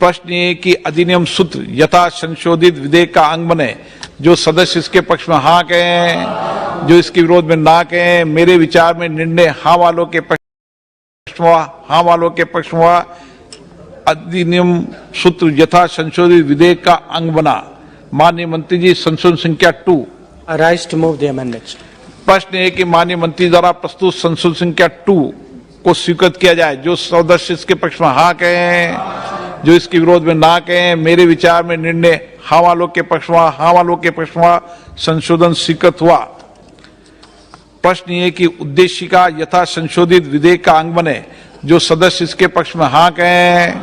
Speaker 21: प्रश्न ये कि अधिनियम सूत्र यथा संशोधित विधेयक का अंग बने। जो सदस्य इसके पक्ष में हाँ कहें, जो इसके विरोध में ना कहें। मेरे विचार में निर्णय हाँ वालों के पक्ष में, हाँ वालों के पक्ष में अधिनियम सूत्र यथा संशोधित विधेयक का अंग बना। माननीय मंत्री जी संशोधन संख्या 2।
Speaker 20: I rise to move the amendment.
Speaker 21: प्रश्न है कि माननीय मंत्री द्वारा प्रस्तुत संशोधन संख्या 2 को स्वीकृत किया जाए। जो सदस्य इसके पक्ष में हाँ कहें, जो इसके विरोध में ना कहें। मेरे विचार में निर्णय हाँ वालों के पक्ष में, हाँ वालों के पक्ष में संशोधन स्वीकृत हुआ। प्रश्न ये कि उद्देशिका यथा संशोधित विधेयक का अंग बने। जो सदस्य इसके पक्ष में हाँ कहें,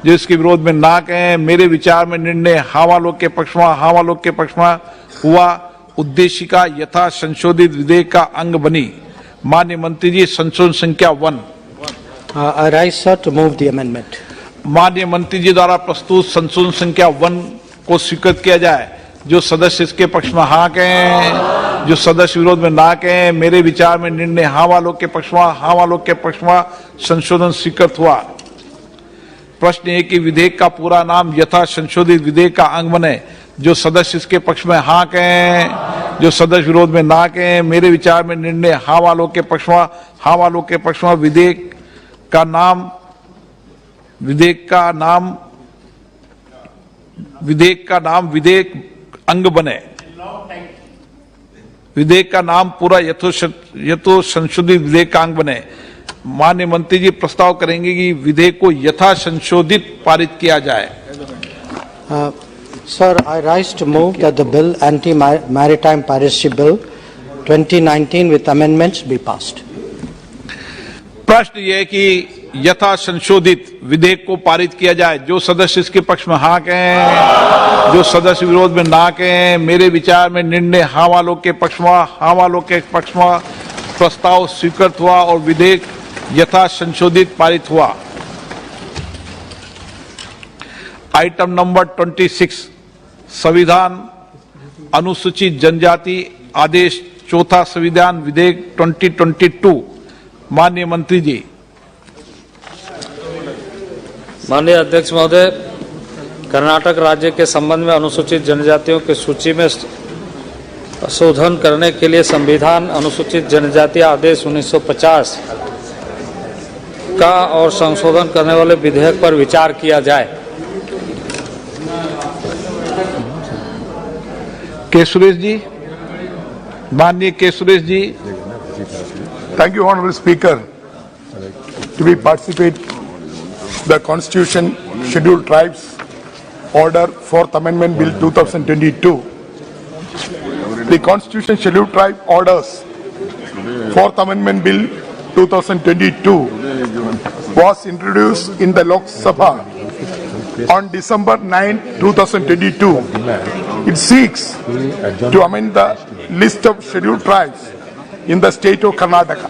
Speaker 21: जो इसके विरोध में ना कहें। मेरे विचार में निर्णय हाँ वालों के पक्ष में, हाँ वालों के पक्ष में हुआ। उद्देशिका यथा संशोधित विधेयक का अंग बनी। माननीय मंत्री जी संशोधन संख्या 1।
Speaker 20: I rise, sir, to move the amendment.
Speaker 21: माननीय मंत्री जी द्वारा प्रस्तुत संशोधन संख्या 1 को स्वीकृत किया जाए। जो सदस्य इसके पक्ष में हाँ कहें, जो सदस्य विरोध में ना कहें। मेरे विचार में निर्णय हाँ वालों के पक्ष में, हाँ वालों के पक्ष में संशोधन स्वीकृत हुआ। प्रश्न है कि विधेयक का पूरा नाम यथा संशोधित विधेयक का अंग बने। जो सदस्य इसके पक्ष में हाँ कहें, जो सदस्य विरोध में ना कहें। मेरे विचार में निर्णय हाँ वालों के पक्ष में, हाँ वालों के पक्ष में विधेयक का नाम विधेयक अंग बने। विधेयक का नाम पूरा यथो संशोधित विधेयक का अंग बने। माननीय मंत्री जी प्रस्ताव करेंगे कि विधेयक को यथा संशोधित पारित किया जाए।
Speaker 20: Sir, I rise to move that the bill, Anti-Maritime Piracy Bill 2019 with amendments be passed.
Speaker 21: प्रश्न यह है कि यथा संशोधित विधेयक को पारित किया जाए। जो सदस्य इसके पक्ष में हाँ कहें, जो सदस्य विरोध में ना कहें। मेरे विचार में निर्णय हाँ वालों के पक्ष में, हाँ वालों के पक्ष में प्रस्ताव स्वीकृत हुआ और विधेयक यथा संशोधित पारित हुआ। आइटम नंबर 26 संविधान अनुसूचित जनजाति आदेश चौथा संविधान विधेयक 2022। माननीय मंत्री जी।
Speaker 4: माननीय अध्यक्ष महोदय, कर्नाटक राज्य के संबंध में अनुसूचित जनजातियों की सूची में संशोधन करने के लिए संविधान अनुसूचित जनजाति आदेश 1950 का और संशोधन करने वाले विधेयक पर विचार किया जाए।
Speaker 21: के सुरेश जी, माननीय के Suresh ji.
Speaker 22: Thank you, Honorable Speaker. To be participate the Constitution Scheduled Tribes Order 4th Amendment Bill 2022. The Constitution Scheduled Tribe Orders 4th Amendment Bill 2022 was introduced in the Lok Sabha on December 9, 2022. It seeks to amend the list of scheduled tribes in the state of Karnataka.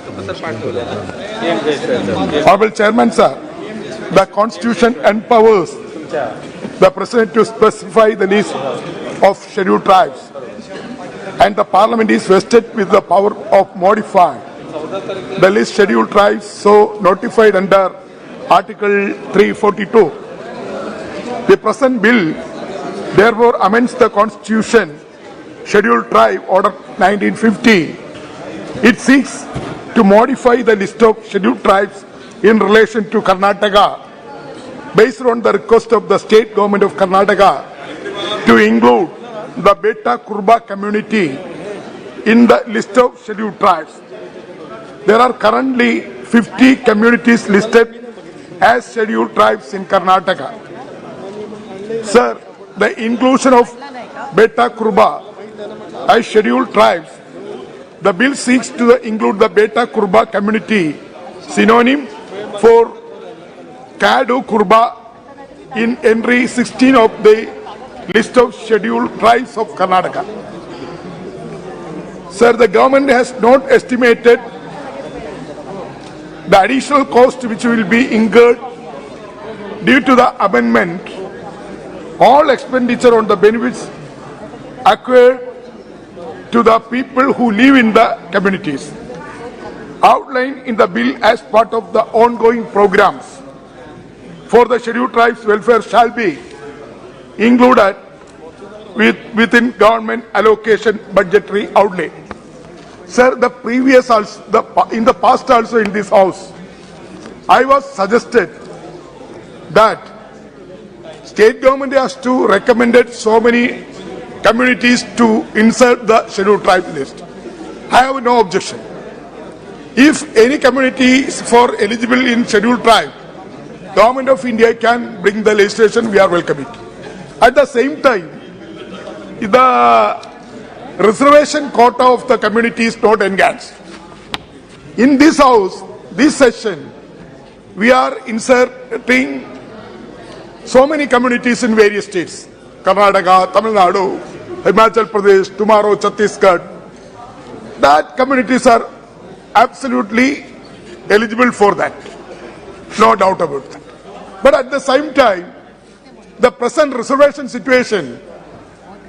Speaker 22: Honorable Chairman, sir, the Constitution empowers the President to specify the list of scheduled tribes, and the Parliament is vested with the power of modifying the list scheduled tribes so notified under Article 342. The present bill therefore amends the Constitution Scheduled Tribe Order 1950. It seeks to modify the list of scheduled tribes in relation to Karnataka based on the request of the state government of Karnataka to include the Beta Kurba community in the list of scheduled tribes. There are currently 50 communities listed as scheduled tribes in Karnataka. Sir, the inclusion of Beta Kurba as scheduled tribes, the bill seeks to include the Beta Kurba community, synonym for Kadu Kurba, in entry 16 of the list of scheduled tribes of Karnataka. Sir, the government has not estimated the additional cost which will be incurred due to the amendment. All expenditure on the benefits acquired to the people who live in the communities outlined in the bill as part of the ongoing programs for the scheduled tribes welfare shall be included within government allocation budgetary outlay. Sir, in the past also in this house, I was suggested that state government has to recommended so many communities to insert the scheduled tribe list. I have no objection. If any community is for eligible in scheduled tribe, Government of India can bring the legislation, we are welcoming. At the same time, the reservation quota of the community is not enhanced. In this house, this session, we are inserting so many communities in various states. Karnataka, Tamil Nadu, Himachal Pradesh, tomorrow Chhattisgarh. That communities are absolutely eligible for that. No doubt about that. But at the same time, the present reservation situation,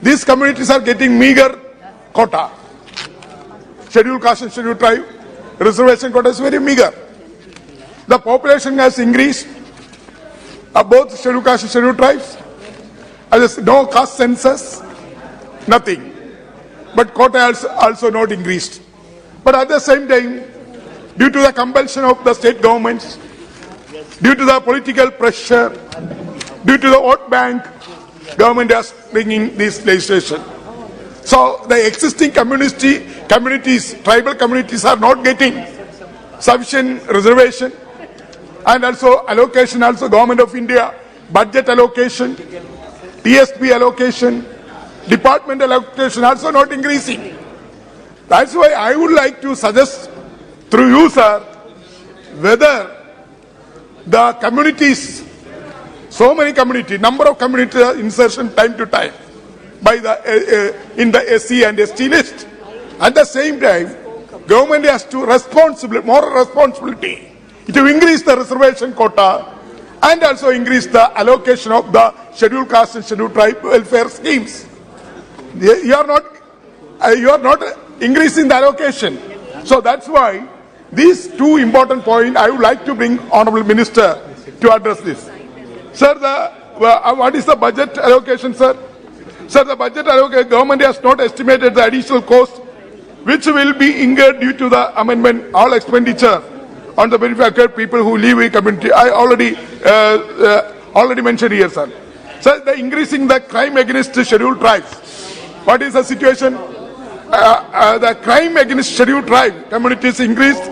Speaker 22: these communities are getting meager quota. Scheduled caste and scheduled tribe reservation quota is very meager. The population has increased, both scheduled caste and scheduled tribes. There's no caste census, nothing. But quota also not increased. But at the same time, due to the compulsion of the state governments, due to the political pressure, due to the vote bank, government is bringing this legislation. So the existing communities, tribal communities are not getting sufficient reservation and also allocation, also Government of India, budget allocation, TSP allocation, department allocation also not increasing. That's why I would like to suggest through you, sir, whether the communities, so many communities, number of community insertion time to time by the in the SC and ST list. At the same time, government has to more responsibility to increase the reservation quota and also increase the allocation of the scheduled caste and scheduled tribe welfare schemes. You are not increasing the allocation. So that's why these two important points I would like to bring Honorable Minister to address this. Sir, what is the budget allocation, sir? Sir, the budget allocation, government has not estimated the additional cost which will be incurred due to the amendment, all expenditure on the benefit of people who live in community. I already mentioned here, sir. Sir, the increasing the crime against scheduled tribes. What is the situation? The crime against scheduled tribe communities increased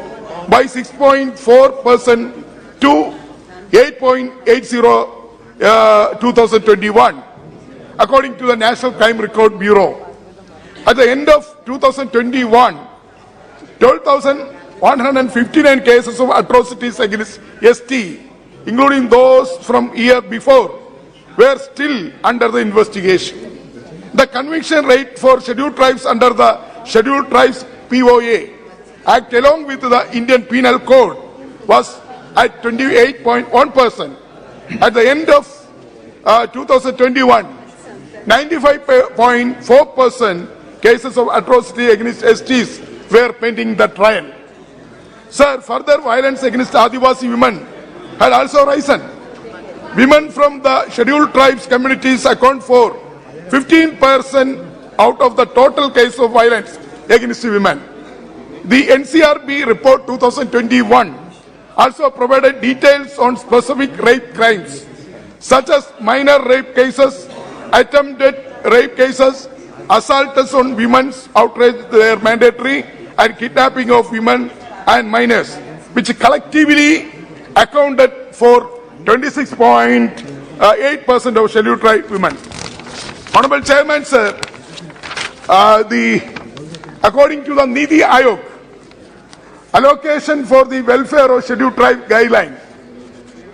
Speaker 22: by 6.4% to 8.80 2021, according to the National Crime Record Bureau. At the end of 2021, 12,159 cases of atrocities against ST, including those from year before, were still under the investigation. The conviction rate for scheduled tribes under the Scheduled Tribes POA Act along with the Indian Penal Code was at 28.1%. At the end of 2021, 95.4% cases of atrocity against STs were pending the trial. Sir, further violence against Adivasi women had also risen. Women from the scheduled tribes communities account for 15% out of the total case of violence against women. The NCRB report 2021 also provided details on specific rape crimes such as minor rape cases, attempted rape cases, assaults on women's outrage their mandatory and kidnapping of women and minors, which collectively accounted for 26.8% of scheduled tribe women. Honorable Chairman, sir, according to the Niti Aayog, allocation for the welfare of scheduled tribe guideline,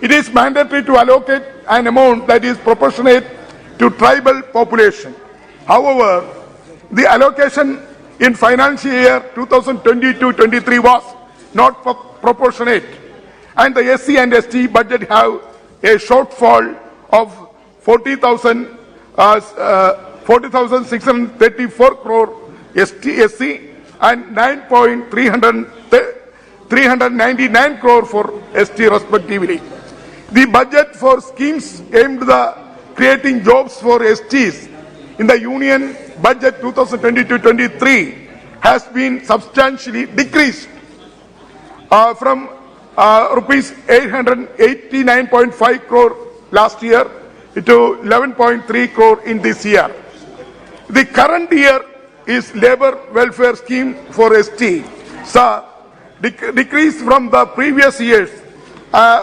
Speaker 22: it is mandatory to allocate an amount that is proportionate to tribal population. However, the allocation in financial year 2022-23 was not proportionate, and the SC and ST budget have a shortfall of 40,634 crore SC and 9.399 crore for ST respectively. The budget for schemes aimed at creating jobs for STs in the Union Budget 2022-23 has been substantially decreased from rupees 889.5 crore last year to 11.3 crore in this year. The current year is labor welfare scheme for ST, so decreased from the previous years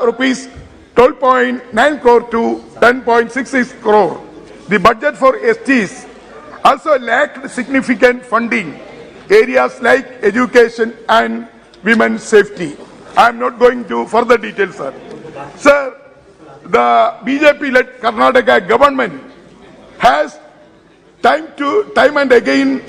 Speaker 22: rupees 12.9 crore to 10.66 crore. The budget for STs also lacked significant funding areas like education and women's safety. I am not going to further details, sir. Sir, the BJP-led Karnataka government has time and again